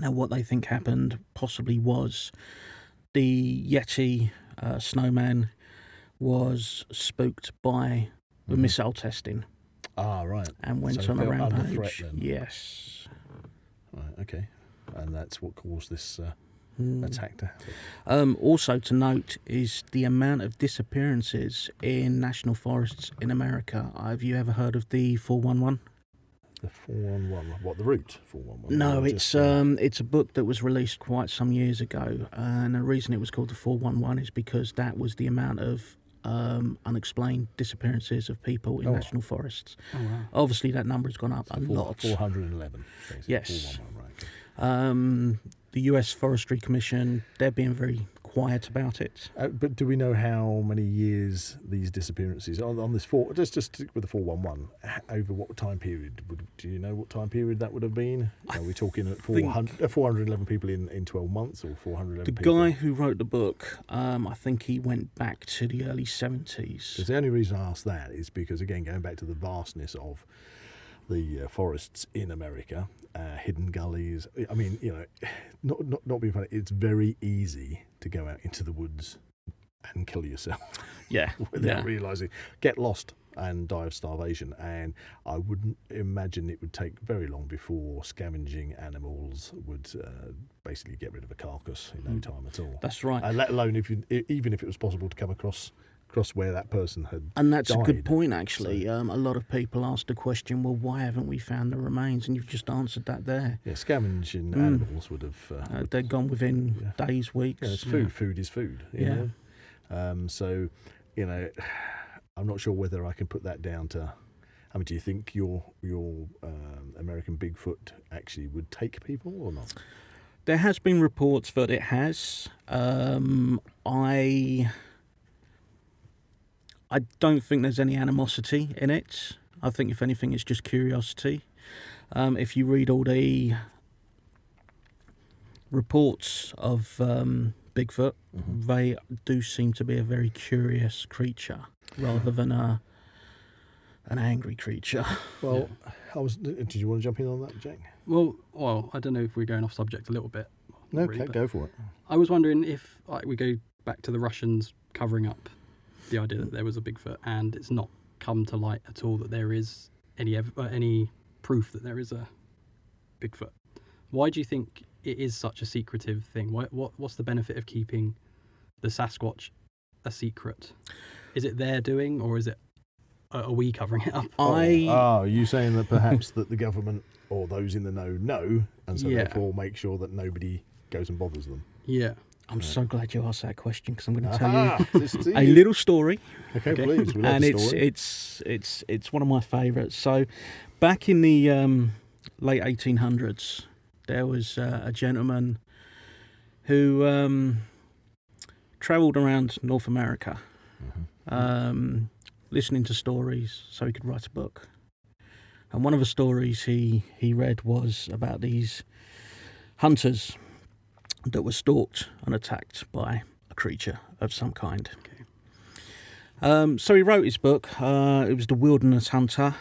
Now, what they think happened possibly was the Yeti snowman was spooked by the missile testing Ah, right. and went So on a felt under rampage. threat then. Yes. Right. Okay. And that's what caused this attack to happen. Also to note is the amount of disappearances in national forests in America. Have you ever heard of the 411? The 411. What, the route 411? No, Or it's just, a book that was released quite some years ago, and the reason it was called the 411 is because that was the amount of unexplained disappearances of people in Oh. national forests. Oh wow. Obviously, that number has gone up a lot. 411. Basically. Yes. 411, right. Okay. The U.S. Forestry Commission, they're being very quiet about it. But do we know how many years these disappearances on this just stick with the 411 over what time period? Do you know what time period that would have been? Are we talking at 411 people in 12 months or 411 The people? guy who wrote the book, I think he went back to the early 70s. Because the only reason I ask that is because, again, going back to the vastness of the forests in America, hidden gullies. I mean, not being funny. It's very easy to go out into the woods and kill yourself Yeah, without realising, get lost and die of starvation. And I wouldn't imagine it would take very long before scavenging animals would basically get rid of a carcass in no time at all. That's right. Let alone even if it was possible to come across where that person had And that's a good died. point, actually. A lot of people ask the question, well, why haven't we found the remains? And you've just answered that there. Yeah, scavenging animals would have. They're gone within days, weeks. Yeah, it's food. Food is food. You know? So, I'm not sure whether I can put that down to. I mean, do you think your American Bigfoot actually would take people or not? There has been reports that it has. I don't think there's any animosity in it. I think, if anything, it's just curiosity. If you read all the reports of Bigfoot, they do seem to be a very curious creature rather than an angry creature. Well, did you want to jump in on that, Jack? Well, I don't know if we're going off subject a little bit. No, Not really, okay, but go for it. I was wondering if we go back to the Russians covering up the idea that there was a Bigfoot, and it's not come to light at all that there is any proof that there is a Bigfoot. Why do you think it is such a secretive thing? What's the benefit of keeping the Sasquatch a secret? Is it their doing, or are we covering it up? Are you saying that perhaps that the government or those in the know, and so therefore make sure that nobody goes and bothers them? Yeah. I'm so glad you asked that question, because I'm going to tell you a a little story. Okay, please. We love And the story. it's one of my favourites. So, back in the late 1800s, there was a gentleman who travelled around North America, listening to stories so he could write a book. And one of the stories he read was about these hunters that were stalked and attacked by a creature of some kind. Okay. So he wrote his book. It was The Wilderness Hunter,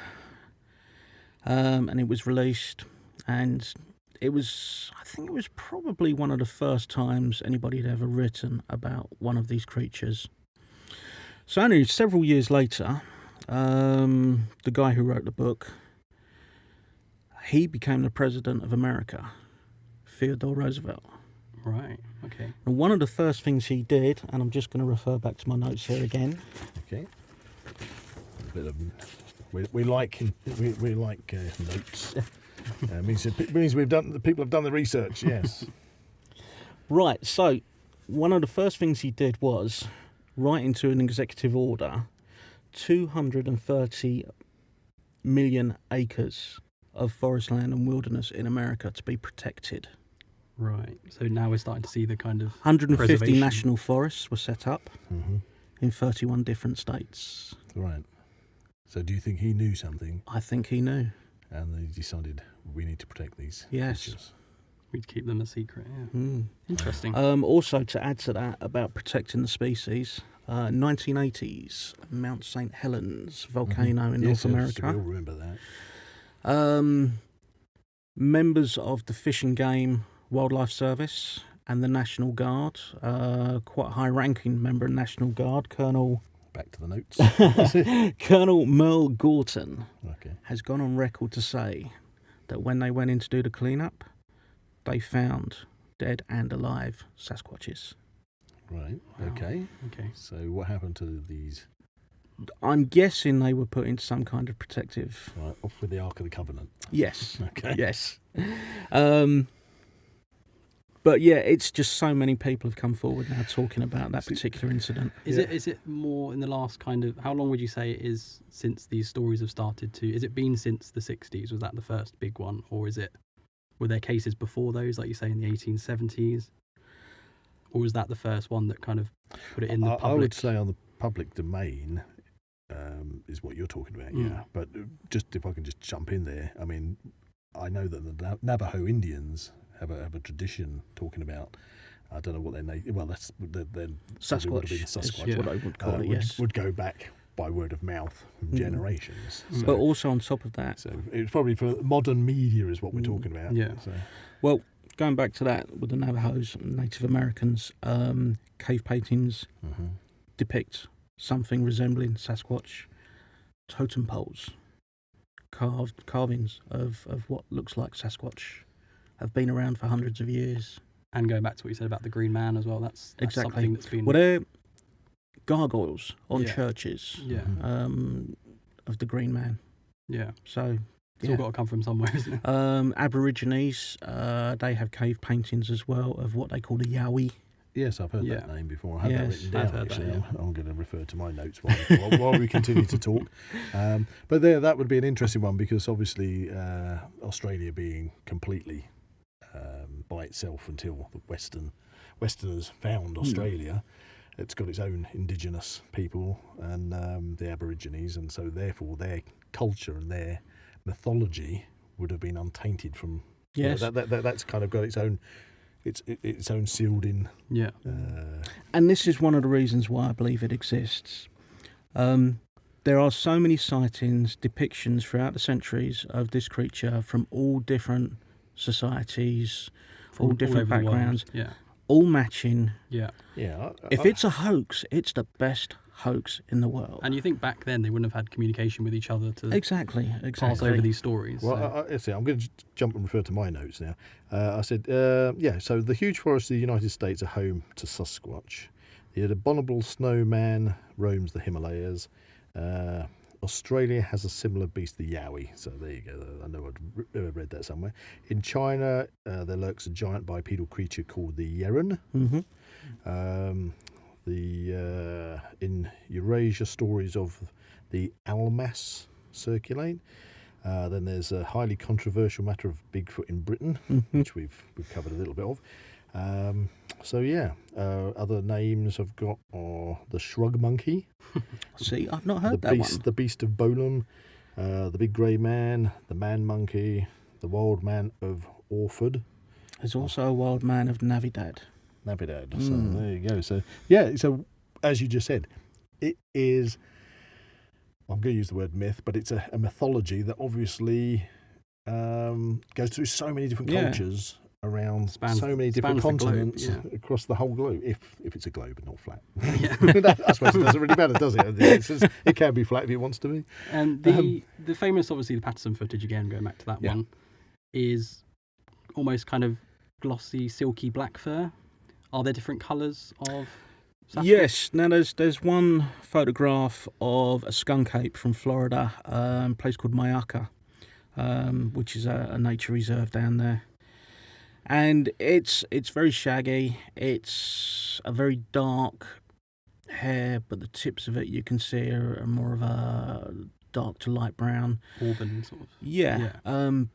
and it was released. And I think it was probably one of the first times anybody had ever written about one of these creatures. So only several years later, the guy who wrote the book, he became the president of America, Theodore Roosevelt. Right. Okay. And one of the first things he did, and I'm just going to refer back to my notes here again. Okay. A bit of, we like notes. Means people have done the research. Yes. Right. So one of the first things he did was write into an executive order 230 million acres of forest land and wilderness in America to be protected. Right. So now we're starting to see the kind of 150 preservation. national forests were set up in 31 different states. Right. So do you think he knew something, I think he knew. and they decided we need to protect these Yes. creatures? We'd keep them a secret. Yeah. Mm. Interesting. Also, to add to that about protecting the species, 1980s, Mount St. Helens volcano in North America. We all remember that. Members of the Fish and Game Wildlife Service and the National Guard, quite a high-ranking member of the National Guard, Back to the notes. Colonel Merle Gorton, Okay. has gone on record to say that when they went in to do the clean-up, they found dead and alive Sasquatches. Right. Wow. Okay. Okay. So what happened to these? I'm guessing they were put into some kind of protective... Right, off with the Ark of the Covenant. Yes. Okay. Yes. But yeah, it's just so many people have come forward now talking about that particular incident. Is it more in the last kind of, how long would you say it is since these stories have started to, is it been since the 60s? Was that the first big one? Or were there cases before those, like you say, in the 1870s? Or was that the first one that kind of put it in the public? I would say on the public domain is what you're talking about, yeah. But just if I can just jump in there, I mean, I know that the Navajo Indians have a tradition talking about, I don't know what their name, well, that's their Sasquatch, would have been Sasquatch. is what I would call it, yes. Would go back by word of mouth from generations. So, But also on top of that, so it's probably for modern media is what we're talking about. Yeah. So. well, going back to that with the Navajos and Native Americans, cave paintings depict something resembling Sasquatch totem poles, carvings of what looks like Sasquatch have been around for hundreds of years. And going back to what you said about the Green Man as well, that's Exactly. something that's been... Well, they're gargoyles on Yeah. churches Yeah. of the Green Man. Yeah. So It's all got to come from somewhere, isn't it? Aborigines, they have cave paintings as well of what they call the Yowie. Yes, I've heard that name before. I have that written down, I've heard actually. that, yeah. I'm going to refer to my notes while we continue to talk. But that would be an interesting one because obviously Australia being completely by itself until the Westerners found Australia. It's got its own indigenous people and the Aborigines, and so therefore their culture and their mythology would have been untainted from. Yes. That's kind of got its own sealed in. Yeah. And this is one of the reasons why I believe it exists. There are so many sightings, depictions throughout the centuries of this creature from all different societies, all different over the world. backgrounds, Yeah. all matching. Yeah. Yeah. If it's a hoax, it's the best hoax in the world. And you think back then they wouldn't have had communication with each other to Exactly. pass over these stories. Well, so. I'm going to jump and refer to my notes now. I said, so the huge forests of the United States are home to Sasquatch. The abominable snowman roams the Himalayas. Australia has a similar beast, the Yowie. So there you go. I know I'd read that somewhere. In China, there lurks a giant bipedal creature called the Yeren. Mm-hmm. In Eurasia, stories of the Almas circulate. Then there's a highly controversial matter of Bigfoot in Britain, which we've covered a little bit of. Other names I've got are the shrug monkey. See, I've not heard that one. The beast of Bolam, the big grey man, the man monkey, the wild man of Orford. There's also a wild man of Navidad. Navidad. So there you go. So yeah, so as you just said, it is, I'm going to use the word myth, but it's a mythology that obviously goes through so many different cultures around so many different continents across the whole globe. If it's a globe and not flat. I suppose it doesn't really matter, does it? It can be flat if it wants to be. And the famous, obviously, the Patterson footage, again, going back to that one, is almost kind of glossy, silky black fur. Are there different colours of Sasquatch? Yes. Now, there's one photograph of a skunk ape from Florida, a place called Mayaka, which is a nature reserve down there. And it's very shaggy. It's a very dark hair, but the tips of it you can see are more of a dark to light brown. Auburn, sort of. Yeah.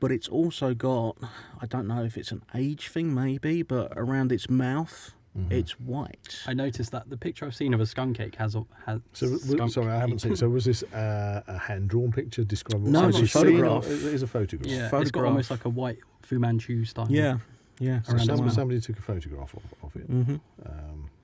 But it's also got, I don't know if it's an age thing maybe, but around its mouth, it's white. I noticed that the picture I've seen of a skunk ape has Sorry, I haven't seen it. So was this a hand-drawn picture? Describe what No, it's a photograph. It is a photograph. Yeah, photograph. it's got almost like a white Fu Manchu style. Yeah. So somebody took a photograph of it.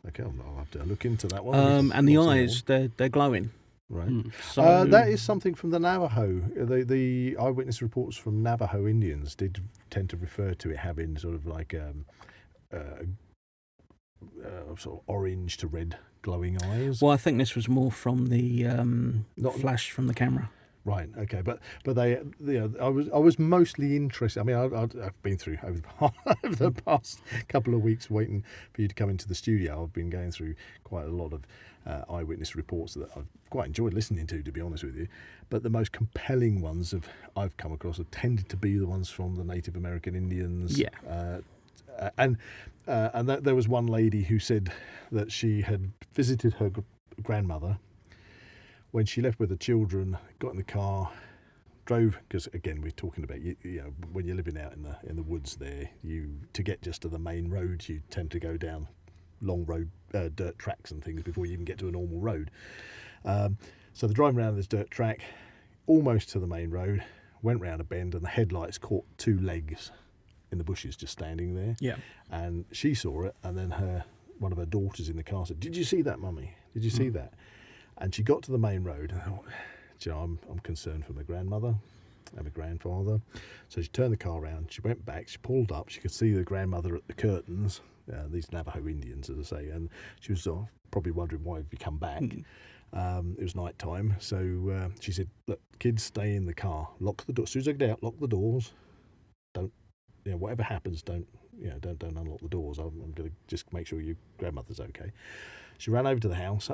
Okay, I'll have to look into that one. And the eyes, they're glowing. Right. So that is something from the Navajo. The eyewitness reports from Navajo Indians did tend to refer to it having sort of like sort of orange to red glowing eyes. Well, I think this was more from the flash from the camera. Right. Okay. But they, I was mostly interested. I mean, I've been through over the past couple of weeks waiting for you to come into the studio. I've been going through quite a lot of eyewitness reports that I've quite enjoyed listening to be honest with you. But the most compelling ones I've come across have tended to be the ones from the Native American Indians. Yeah. And that there was one lady who said that she had visited her grandmother. When she left with the children, got in the car, drove, because again we're talking about when you're living out in the woods there, to get just to the main road you tend to go down long road dirt tracks and things before you even get to a normal road. So they're driving around this dirt track, almost to the main road, went round a bend and the headlights caught two legs in the bushes just standing there. Yeah. And she saw it, and then one of her daughters in the car said, "Did you see that, Mummy? Did you see that?" And she got to the main road and thought, I'm concerned for my grandmother and my grandfather. So she turned the car around, she went back, she pulled up, she could see the grandmother at the curtains, these Navajo Indians, as I say, and she was probably wondering why have you come back. It was night time, so she said, "Look, kids, stay in the car, lock the door. As soon as I get out, lock the doors. Don't, whatever happens, don't unlock the doors. I'm going to just make sure your grandmother's okay." She ran over to the house.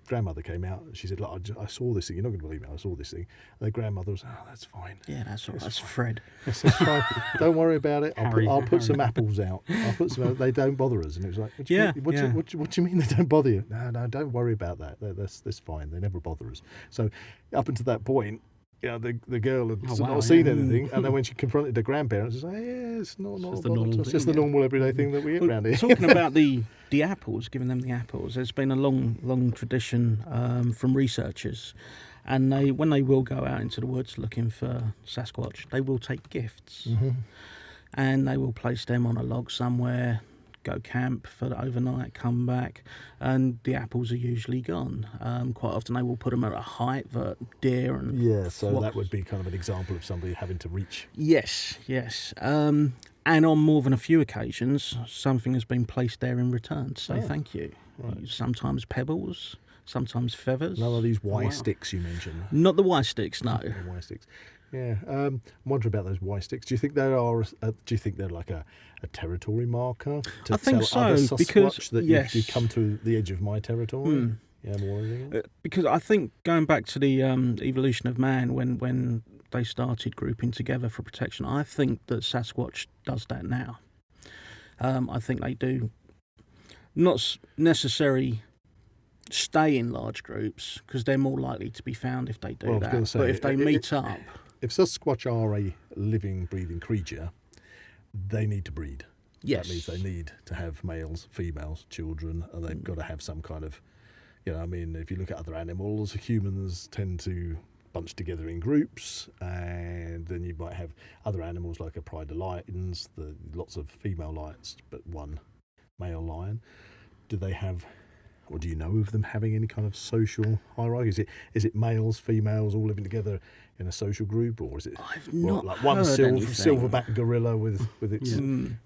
Grandmother came out and she said, "Look, I saw this thing. You're not going to believe me. I saw this thing." And the grandmother was, "Oh, that's fine. Yeah, that's Fred. That's fine. Don't worry about it. I'll put some apples out. They don't bother us." And it was like, what do you mean they don't bother you? No, don't worry about that. That's fine. They never bother us. So up until that point, the girl had Oh, wow, not seen yeah. anything, and then when she confronted her grandparents, she said, yeah, it's not just a the normal it's just thing, the yeah. normal everyday thing that we get around here. Talking about the apples, giving them the apples, there's been a long tradition from researchers, and when they will go out into the woods looking for Sasquatch, they will take gifts, and they will place them on a log somewhere, go camp for the overnight, come back, and the apples are usually gone. Quite often they will put them at a height that deer and So fox. that would be kind of an example of somebody having to reach. Yes. And on more than a few occasions, something has been placed there in return to say thank you. Right. Sometimes pebbles, sometimes feathers. None of these wow. sticks you mentioned. Not the Y sticks, no. The Y sticks. Yeah, I'm wondering about those Y sticks. Do you think they are? Do you think they're like a territory marker to I think tell other so, Sasquatch because- that yes. you've come to the edge of my territory? Yeah, more than anything else? Because I think going back to the evolution of man, when they started grouping together for protection, I think that Sasquatch does that now. I think they do not necessarily stay in large groups because they're more likely to be found if they do Well, I was that. gonna say, But if they meet up, If Sasquatch are a living, breathing creature, they need to breed. yes, That means they need to have males, females, children, and they've got to have some kind of, if you look at other animals, humans tend to bunch together in groups, and then you might have other animals like a pride of lions, lots of female lions, but one male lion. Do they have, or do you know of them having any kind of social hierarchy? Is it males, females all living together in a social group, or is it I've not like one heard anything. silverback gorilla with its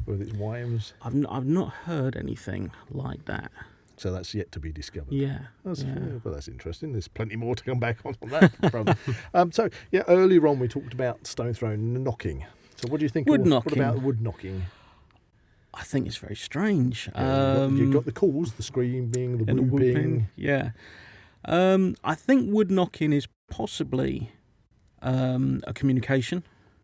with its wives? I've not heard anything like that. So that's yet to be discovered. Yeah, That's, yeah. Well, that's interesting. There's plenty more to come back on that front. So, earlier on we talked about stone throwing and knocking. So what do you think? Wood What knocking. about wood knocking? I think it's very strange. You've got the calls, the screaming, the and the whooping. whooping, yeah. I think wood knocking is possibly a communication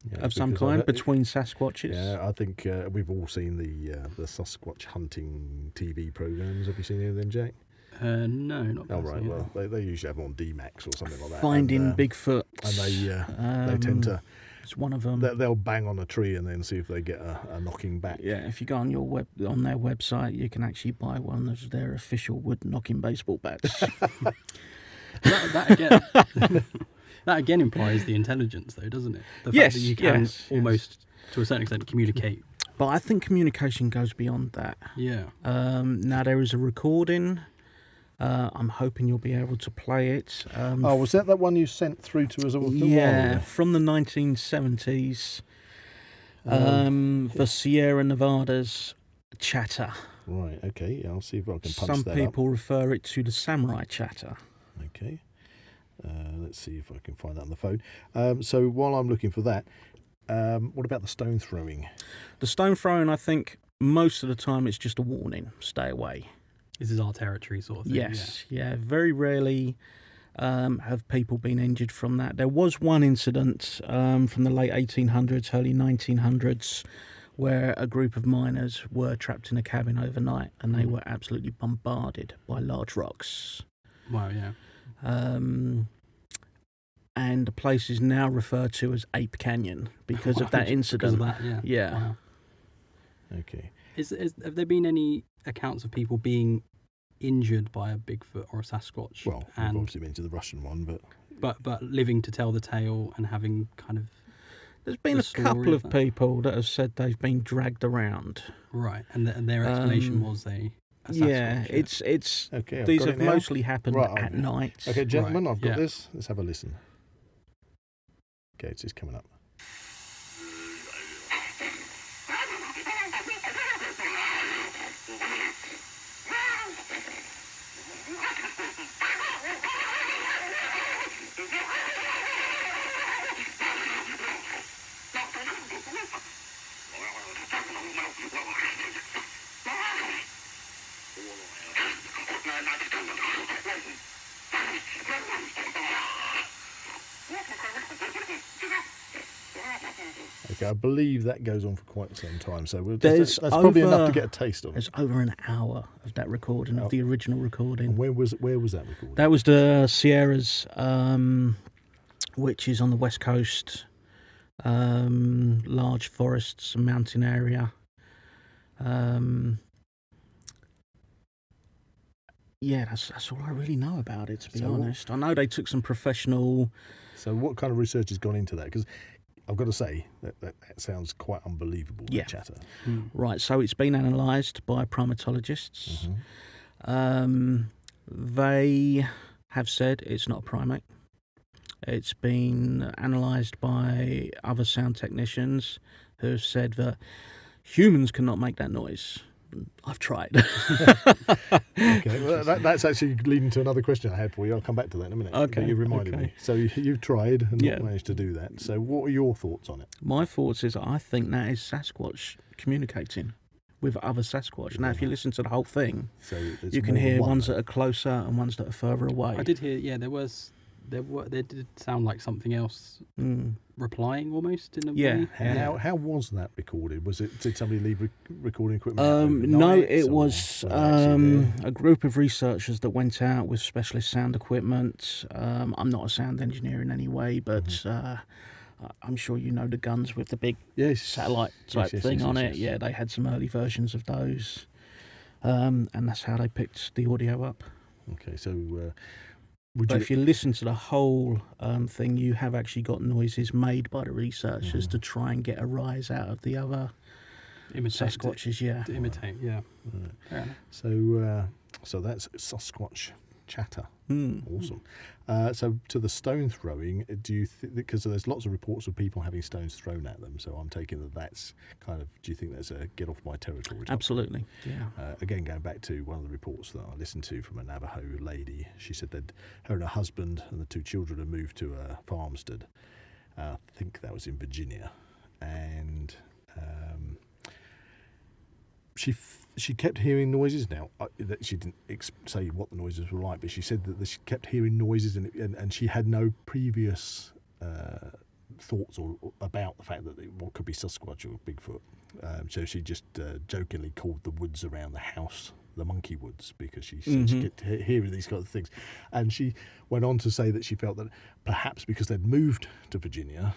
Yeah, of some because kind I've- between Sasquatches. Yeah, I think we've all seen the Sasquatch hunting TV programs. Have you seen any of them, Jack? No, not Oh, right. personally. Well, they usually have them on D-Max or something like that. Finding and, Bigfoot. and they tend to It's one of them. they'll bang on a tree and then see if they get a knocking back. Yeah, if you go on on their website, you can actually buy one of their official wood knocking baseball bats. That again, that again implies the intelligence, though, doesn't it? The Yes, fact that you can yes. almost, to a certain extent, communicate. But I think communication goes beyond that. Yeah. Now there is a recording. I'm hoping you'll be able to play it. Was that one you sent through to us a while Yeah, ago? from the 1970s. The Sierra Nevadas chatter. Right, okay. I'll see if I can punch Some that people refer it to the samurai chatter. up. Okay. Let's see if I can find that on the phone. So while I'm looking for that, what about the stone throwing? The stone throwing, I think, most of the time it's just a warning. Stay away. This is our territory, sort of thing. Yes, yeah. Very rarely have people been injured from that. There was one incident from the late 1800s, early 1900s, where a group of miners were trapped in a cabin overnight and they were absolutely bombarded by large rocks. Yeah. Wow, yeah. And the place is now referred to as Ape Canyon because of that Because incident. of that, yeah. Yeah. Wow. Okay. Have there been any accounts of people being injured by a Bigfoot or a Sasquatch? Well, we've and obviously been to the Russian one, but but living to tell the tale and having kind of There's been the a couple story of that. people that have said they've been dragged around. Right, and their explanation was a Sasquatch. Yeah, it's okay. I've these got have it now. mostly happened Right, at okay. night. Okay, gentlemen, Right, I've got yeah. this. Let's have a listen. Okay, it's just coming up. Okay, I believe that goes on for quite some time, so There's that's probably enough to over- get a taste of it. There's over an hour of that recording, Oh. of the original recording. And where was that recorded? That was the Sierras which is on the west coast. Large forests and mountain area. Yeah, that's all I really know about it, to be honest. I know they took some professional... So what kind of research has gone into that? Because I've got to say, that sounds quite unbelievable, the chatter. Right, so it's been analysed by primatologists. They have said it's not a primate. It's been analysed by other sound technicians who have said that humans cannot make that noise. I've tried. Okay, well, that's actually leading to another question I had for you. I'll come back to that in a minute. Okay. But you reminded me. So you've tried and not managed to do that. So what are your thoughts on it? My thoughts is I think that is Sasquatch communicating with other Sasquatch. Now, if you listen to the whole thing, So you can hear ones that are closer and ones that are further away. I did hear, there did sound like something else replying almost in a way. How was that recorded? Did somebody leave recording equipment out No, overnight, it or was were they actually there? a group of researchers that went out with specialist sound equipment. I'm not a sound engineer in any way, but I'm sure you know the guns with the big satellite type thing on it. Yeah, they had some early versions of those, and that's how they picked the audio up. Okay, so But if you listen to the whole thing, you have actually got noises made by the researchers to try and get a rise out of the other Sasquatches. To imitate, yeah. Fair enough. So that's Sasquatch chatter. Mm. Awesome. So to the stone throwing, do you because there's lots of reports of people having stones thrown at them, so I'm taking that's kind of, do you think that's a get off my territory type? Absolutely, yeah. Again, going back to one of the reports that I listened to from a Navajo lady, she said that her and her husband and the 2 children had moved to a farmstead. I think that was in Virginia, and she kept hearing noises. Now, that she didn't say what the noises were like, but she said that she kept hearing noises, and she had no previous thoughts or about the fact that what could be Sasquatch or Bigfoot. So she just jokingly called the woods around the house the monkey woods, because she said she kept hearing these kind of things. And she went on to say that she felt that perhaps because they'd moved to Virginia,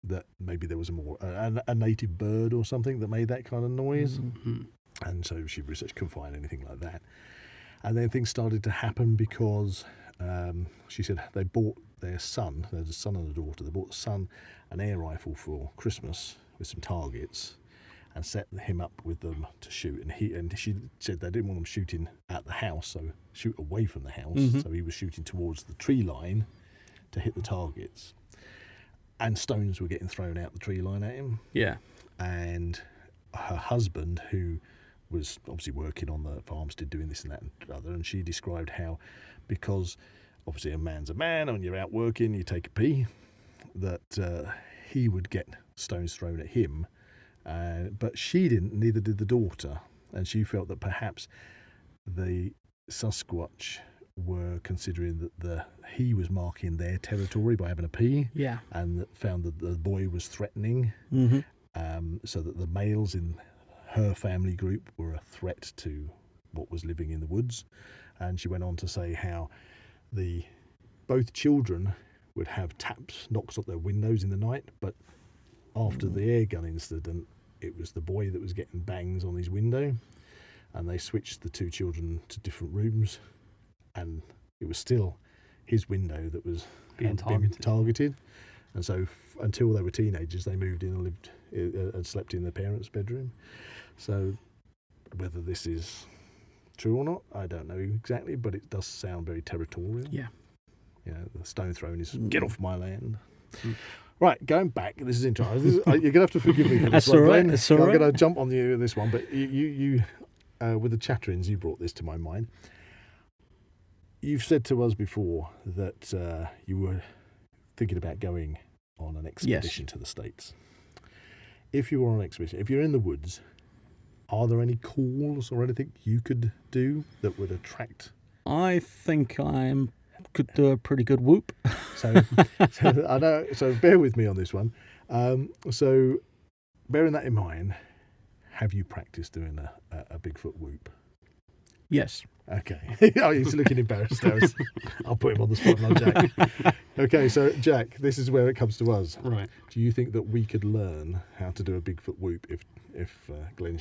that maybe there was a native bird or something that made that kind of noise. And so she researched, couldn't find anything like that. And then things started to happen because she said they bought their son, there's a son and a daughter, they bought the son an air rifle for Christmas with some targets and set him up with them to shoot. And she said they didn't want him shooting at the house, so shoot away from the house. So he was shooting towards the tree line to hit the targets. And stones were getting thrown out the tree line at him. Yeah. And her husband, who was obviously working on the farmstead doing this and that and other, and she described how, because obviously a man's a man, and when you're out working, you take a pee, that he would get stones thrown at him. But she didn't, neither did the daughter. And she felt that perhaps the Sasquatch were considering that he was marking their territory by having a pee. Yeah. And that found that the boy was threatening. So that the males in her family group were a threat to what was living in the woods. And she went on to say how both children would have knocks at their windows in the night, but after the air gun incident, it was the boy that was getting bangs on his window, and they switched the 2 children to different rooms, and it was still his window that was being targeted. And so until they were teenagers, they moved in and lived and slept in their parents' bedroom. So whether this is true or not, I don't know exactly, but it does sound very territorial. Yeah. You know, the stone thrown is get off my land. Right, going back, this is interesting. You're going to have to forgive me for this That's one, all right, Glenn. that's all I'm right. going to jump on you with this one, but you with the chatterings, you brought this to my mind. You've said to us before that you were thinking about going on an expedition to the States. If you were on an expedition, if you're in the woods, are there any calls or anything you could do that would attract? I think I could do a pretty good whoop. So I know. So bear with me on this one. So bearing that in mind, have you practiced doing a Bigfoot whoop? Yes. Okay. Oh, he's looking embarrassed now. I'll put him on the spot now, Jack. Okay, so Jack, this is where it comes to us. Right. Do you think that we could learn how to do a Bigfoot whoop if Glenn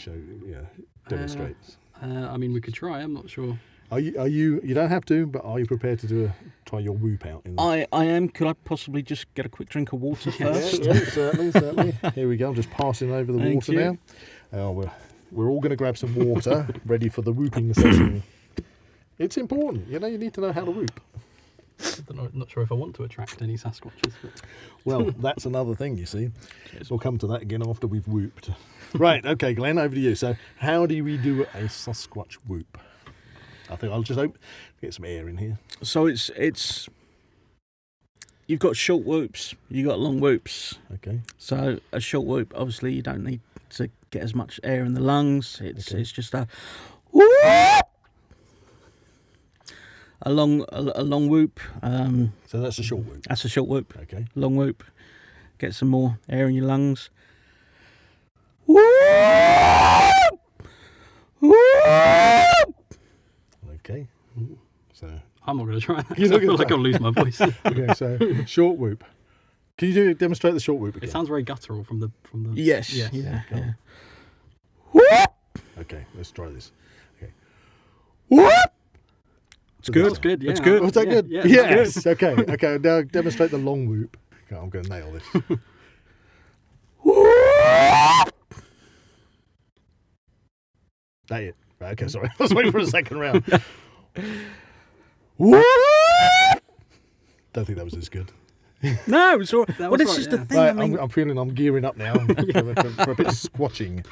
demonstrates? I mean, we could try. I'm not sure. Are you? You don't have to, but are you prepared to try your whoop out? I am. Could I possibly just get a quick drink of water first? Yeah, certainly. Here we go. I'm just passing over the Thank water you. now. We're all going to grab some water, ready for the whooping session. It's important, you need to know how to whoop. I'm not sure if I want to attract any Sasquatches. But... Well, that's another thing, you see. We'll come to that again after we've whooped. Right, okay, Glenn, over to you. So, how do we do a Sasquatch whoop? I think I'll just get some air in here. So it's you've got short whoops, you've got long whoops. Okay. So a short whoop, obviously, you don't need to get as much air in the lungs. It's just a whoop. A long whoop. So that's a short whoop. That's a short whoop. Okay. Long whoop. Get some more air in your lungs. Whoop! Whoop! Okay. So I'm not going to try that. You're I not feel gonna like try. I'll lose my voice. okay, so short whoop. Can you demonstrate the short whoop again? It sounds very guttural from the. Yes. Yes. Yeah. Go on. Yeah. Whoop! Okay, let's try this. Okay. Whoop! It's good. That's good. Yeah. It's good. Was that good? Yeah. Yes. Okay. Okay. Now demonstrate the long whoop. Okay, I'm going to nail this. Whoop! That it. Right, okay. Sorry. I was waiting for a second round. Whoop! Don't think that was as good. No, it's all right. That Well, was this right, is the yeah. thing. Right, I mean, I'm feeling I'm gearing up now for a bit of squatching.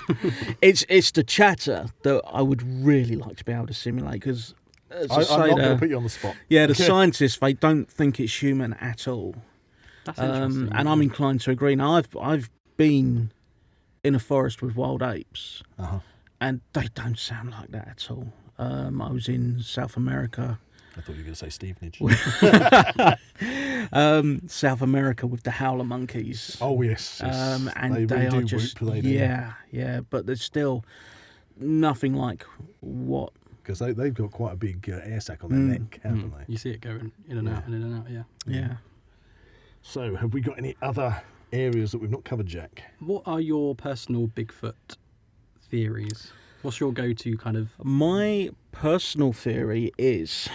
it's the chatter that I would really like to be able to simulate because, as I I'm say, not going to put you on the spot. the Okay. scientists, they don't think it's human at all. That's interesting. And I'm inclined to agree. Now, I've been in a forest with wild apes, Uh-huh. and they don't sound like that at all. I was in South America. I thought you were going to say Stevenage. South America with the howler monkeys. Oh, yes. And they they really are do just whoop, they do. yeah, but there's still nothing like what. Because they've got quite a big air sac on their neck, haven't they? You see it going in and out and in and out. Yeah. Yeah. So, have we got any other areas that we've not covered, Jack? What are your personal Bigfoot theories? What's your go-to kind of? My personal theory is,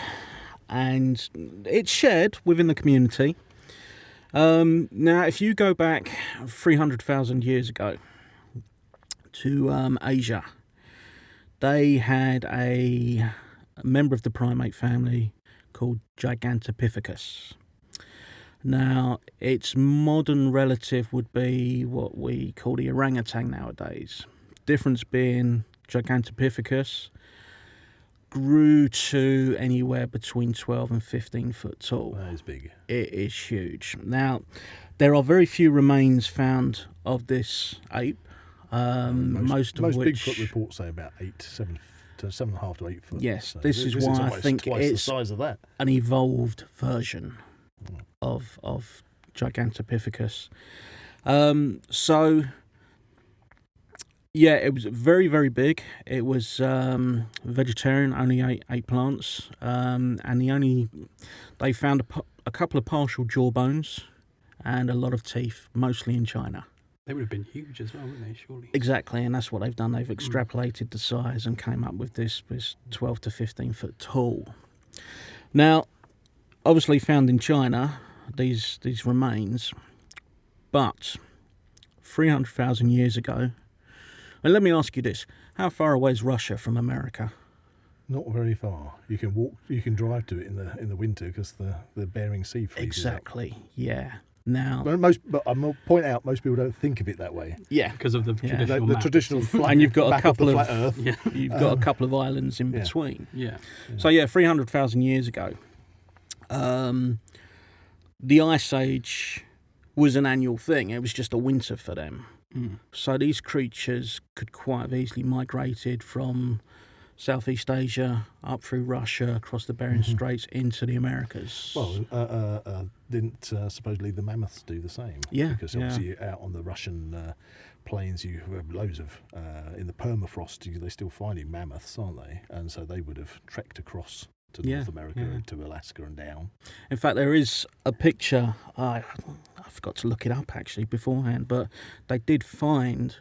and it's shared within the community. Now, if you go back 300,000 years ago to Asia, they had a member of the primate family called Gigantopithecus. Now, its modern relative would be what we call the orangutan nowadays. Difference being Gigantopithecus grew to anywhere between 12 and 15 foot tall. That is big. It is huge. Now, there are very few remains found of this ape. Most of which, Bigfoot reports say about 7 to 7.5 to 8 foot. Yes, So this is why I almost think twice it's the size of that. an evolved version of Gigantopithecus. So, yeah, it was very, very big. It was vegetarian, only ate plants, and they found a couple of partial jaw bones and a lot of teeth, mostly in China. They would have been huge as well, wouldn't they? Surely. Exactly, and that's what they've done. They've extrapolated the size and came up with this 12 to 15 foot tall. Now, obviously found in China, these remains, but 300,000 years ago. And let me ask you this: how far away is Russia from America? Not very far. You can walk. You can drive to it in the winter because the Bering Sea freezes Exactly. Yeah. Now, But I will point out most people don't think of it that way. yeah, Because of the Yeah. traditional The map. traditional flat, and you've got a back couple of of the flat Earth. Yeah. you've got a couple of islands in yeah. between. Yeah. So yeah, 300,000 years ago, the Ice Age was an annual thing. It was just a winter for them. So these creatures could quite have easily migrated from Southeast Asia, up through Russia, across the Bering Straits, into the Americas. Well, didn't supposedly the mammoths do the same? Yeah, Because obviously out on the Russian plains you have loads of, in the permafrost, they're still finding mammoths, aren't they? And so they would have trekked across to North America, to Alaska and down. In fact, there is a picture, I forgot to look it up actually beforehand, but they did find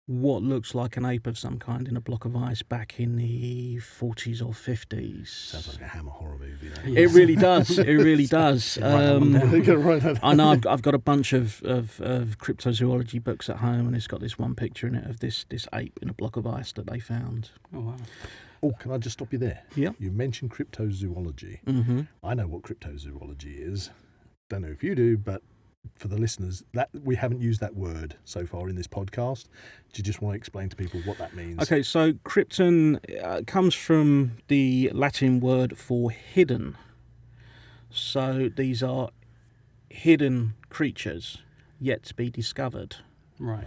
what looks like an ape of some kind in a block of ice back in the 40s or 50s. Sounds like a Hammer horror movie. It really does. It really does. I know I've got a bunch of cryptozoology books at home, and it's got this one picture in it of this ape in a block of ice that they found. Oh, wow. Oh, can I just stop you there? Yeah. You mentioned cryptozoology. Mm-hmm. I know what cryptozoology is. Don't know if you do, but for the listeners, that we haven't used that word so far in this podcast. Do you just want to explain to people what that means? Okay, so krypton comes from the Latin word for hidden. So these are hidden creatures yet to be discovered. Right.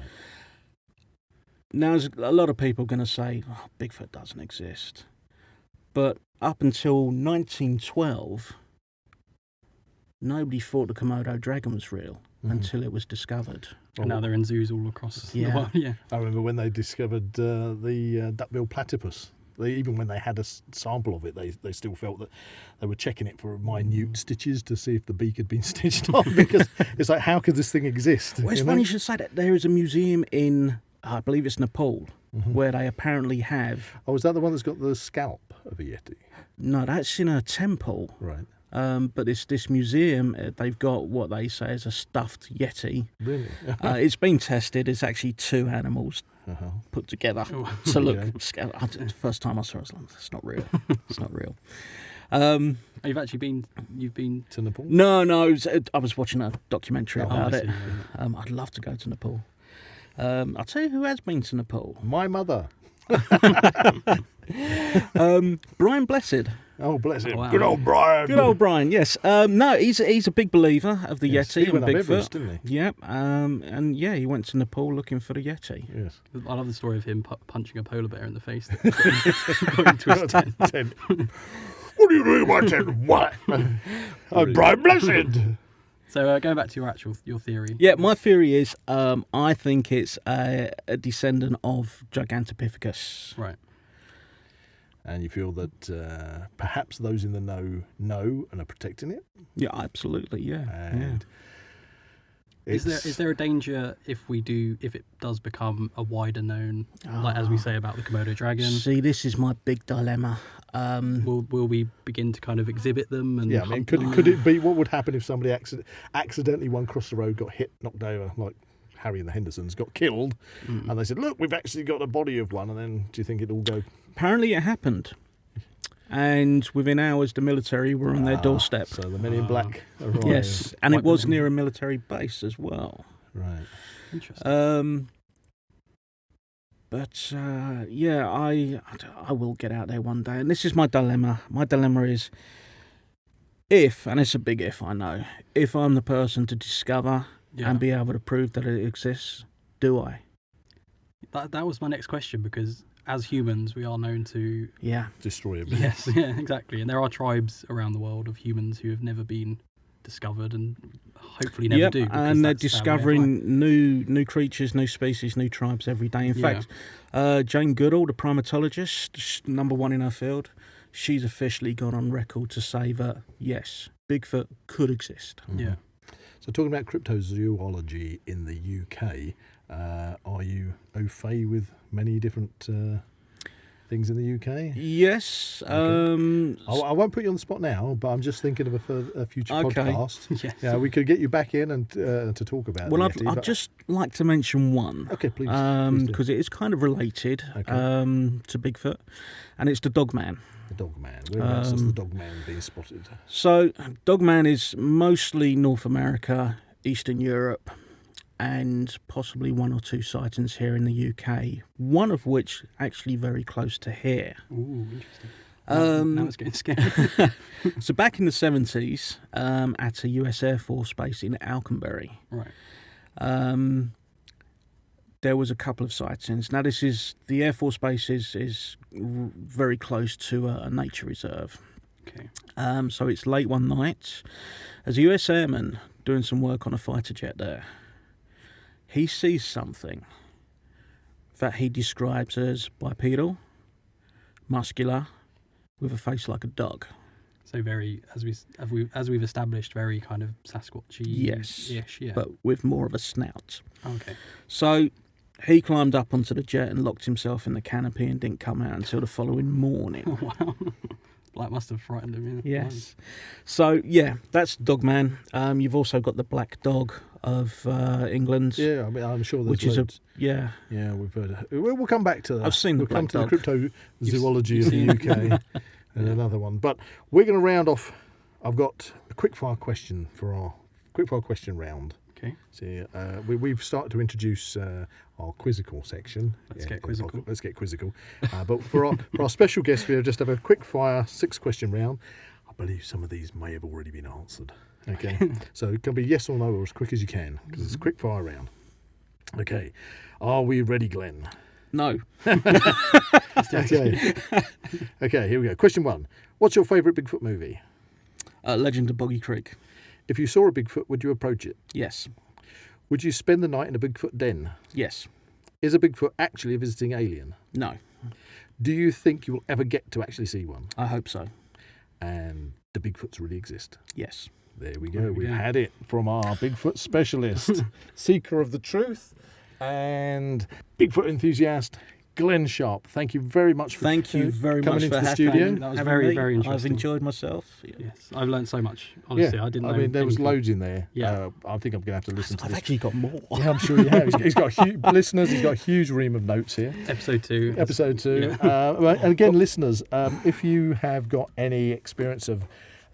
Now, there's a lot of people going to say, oh, Bigfoot doesn't exist. But up until 1912, nobody thought the Komodo dragon was real until it was discovered. And now they're in zoos all across the world. Yeah. I remember when they discovered the duck-billed platypus. Even when they had a sample of it, they still felt that they were checking it for minute stitches to see if the beak had been stitched on, because it's like, how could this thing exist? Well, it's funny you should say that. There is a museum in, I believe it's Nepal, where they apparently have... Oh, is that the one that's got the scalp of a yeti? No, that's in a temple. Right. But this museum, they've got what they say is a stuffed yeti. Really? It's been tested. It's actually two animals put together to look. The first time I saw it, I was like, "It's not real. It's not real." You've been To Nepal? No. I was watching a documentary about I it. see, I'd love to go to Nepal. I'll tell you who has been to Nepal. My mother. Brian Blessed. Oh, bless him. Wow. Good old Brian. Good old Brian, yes. No, he's a big believer of the Yes, Yeti he went and up Bigfoot. Everest, didn't he? Yep. And yeah, he went to Nepal looking for the Yeti. Yes. I love the story of him punching a polar bear in the face. Going into his tent. What are you doing in my tent? What? I'm Brian Blessed. So going back to your theory. Yeah, my theory is I think it's a descendant of Gigantopithecus. Right. And you feel that perhaps those in the know and are protecting it? Yeah, absolutely, yeah. And Is there a danger if it does become a wider known, like as we say about the Komodo dragon? See, this is my big dilemma. Will we begin to kind of exhibit them? And yeah, I mean, could it be, what would happen if somebody accidentally one across the road got hit, knocked over, like Harry and the Hendersons got killed, and they said, look, we've actually got a body of one, and then do you think it'd all go? Apparently it happened. And within hours, the military were on their doorstep. So the Men in Black arrived. Yes, and it was near a military base as well. Right. Interesting. But yeah, I will get out there one day. And this is my dilemma. My dilemma is if, and it's a big if, I know, if I'm the person to discover and be able to prove that it exists, do I? That was my next question, because as humans, we are known to Destroy a bit. Yes, yeah, exactly. And there are tribes around the world of humans who have never been discovered and hopefully never do. And they're discovering new creatures, new species, new tribes every day. In fact, Jane Goodall, the primatologist, number one in her field, she's officially gone on record to say that, yes, Bigfoot could exist. Yeah. So talking about cryptozoology in the UK, are you au fait with many different things in the UK? Yes. Okay. I won't put you on the spot now, but I'm just thinking of a future podcast. Yes. Yeah, we could get you back in and to talk about. Well, the Yeti, I'd just like to mention one. Okay, please. Because it is kind of related to Bigfoot, and it's the Dogman. The Dogman. Whereabouts has the Dogman been spotted? So, Dogman is mostly North America, Eastern Europe, and possibly one or two sightings here in the UK. One of which actually very close to here. Ooh, interesting. Now it's getting scary. So back in the 70s, at a US Air Force base in Alconbury, Right. there was a couple of sightings. Now, the Air Force Base is very close to a nature reserve. Okay. So it's late one night. As a US airman doing some work on a fighter jet there, he sees something that he describes as bipedal, muscular, with a face like a dog. So very, as we've established, very kind of Sasquatchy. Yes, yeah. but with more of a snout. Okay. So he climbed up onto the jet and locked himself in the canopy and didn't come out until the following morning. Wow. That must have frightened him. Yeah. Yes. So, yeah, that's Dogman. You've also got the Black Dog of England. Yeah, I mean, I'm sure there's Which is loads. Yeah, we've heard of, we'll come back to that. I've seen the We'll come Black to Dog. the cryptozoology of the UK and another one. But we're going to round off. I've got a quickfire question for our quickfire question round. Okay. So we've started to introduce our quizzical section. Let's get quizzical. Let's get quizzical. But for our special guest, we'll just have a quickfire 6-question round. I believe some of these may have already been answered. Okay. So it can be yes or no or as quick as you can because it's a quickfire round. Okay. Are we ready, Glenn? no. Okay. Okay, here we go. Question 1. What's your favourite Bigfoot movie? Legend of Boggy Creek. If you saw a Bigfoot, would you approach it? Yes. Would you spend the night in a Bigfoot den? Yes. Is a Bigfoot actually a visiting alien? No. Do you think you will ever get to actually see one? I hope so. And do Bigfoots really exist? Yes. There we go. There we We've go. had it from our Bigfoot specialist, seeker of the truth, and Bigfoot enthusiast, Glenn Sharp. Thank you very much for Thank you very coming much into for the having studio. That was having very, me. very I've interesting. enjoyed myself. Yes, I've learned so much. Honestly, I didn't know. I mean, there was anything. loads in there. Yeah. I think I'm going to have to listen to I've this. actually got more. Yeah, I'm sure you have. He's got a huge, listeners. He's got a huge ream of notes here. Episode 2. Episode 2. Yeah. And again, listeners, if you have got any experience of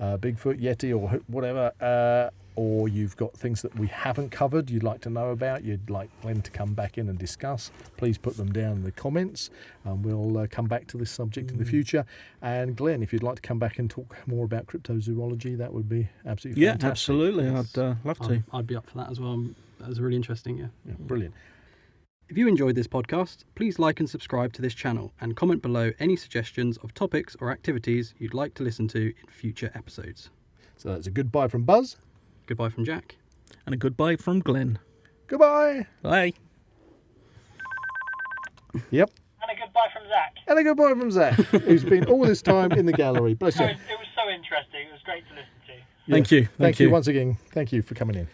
Bigfoot, Yeti, or whatever, or you've got things that we haven't covered you'd like to know about, you'd like Glenn to come back in and discuss, please put them down in the comments, and we'll come back to this subject in the future. And Glenn, if you'd like to come back and talk more about cryptozoology, that would be absolutely Yeah, fantastic. absolutely. Yes. I'd love to. I'd be up for that as well. That was really interesting. Yeah, brilliant. If you enjoyed this podcast, please like and subscribe to this channel and comment below any suggestions of topics or activities you'd like to listen to in future episodes. So that's a goodbye from Buzz. Goodbye from Jack. And a goodbye from Glenn. Goodbye. Bye. Yep. And a goodbye from Zak. And a goodbye from Zak, who's been all this time in the gallery. Bless you. It was so interesting. It was great to listen to. Thank you. Thank you once again. Thank you for coming in.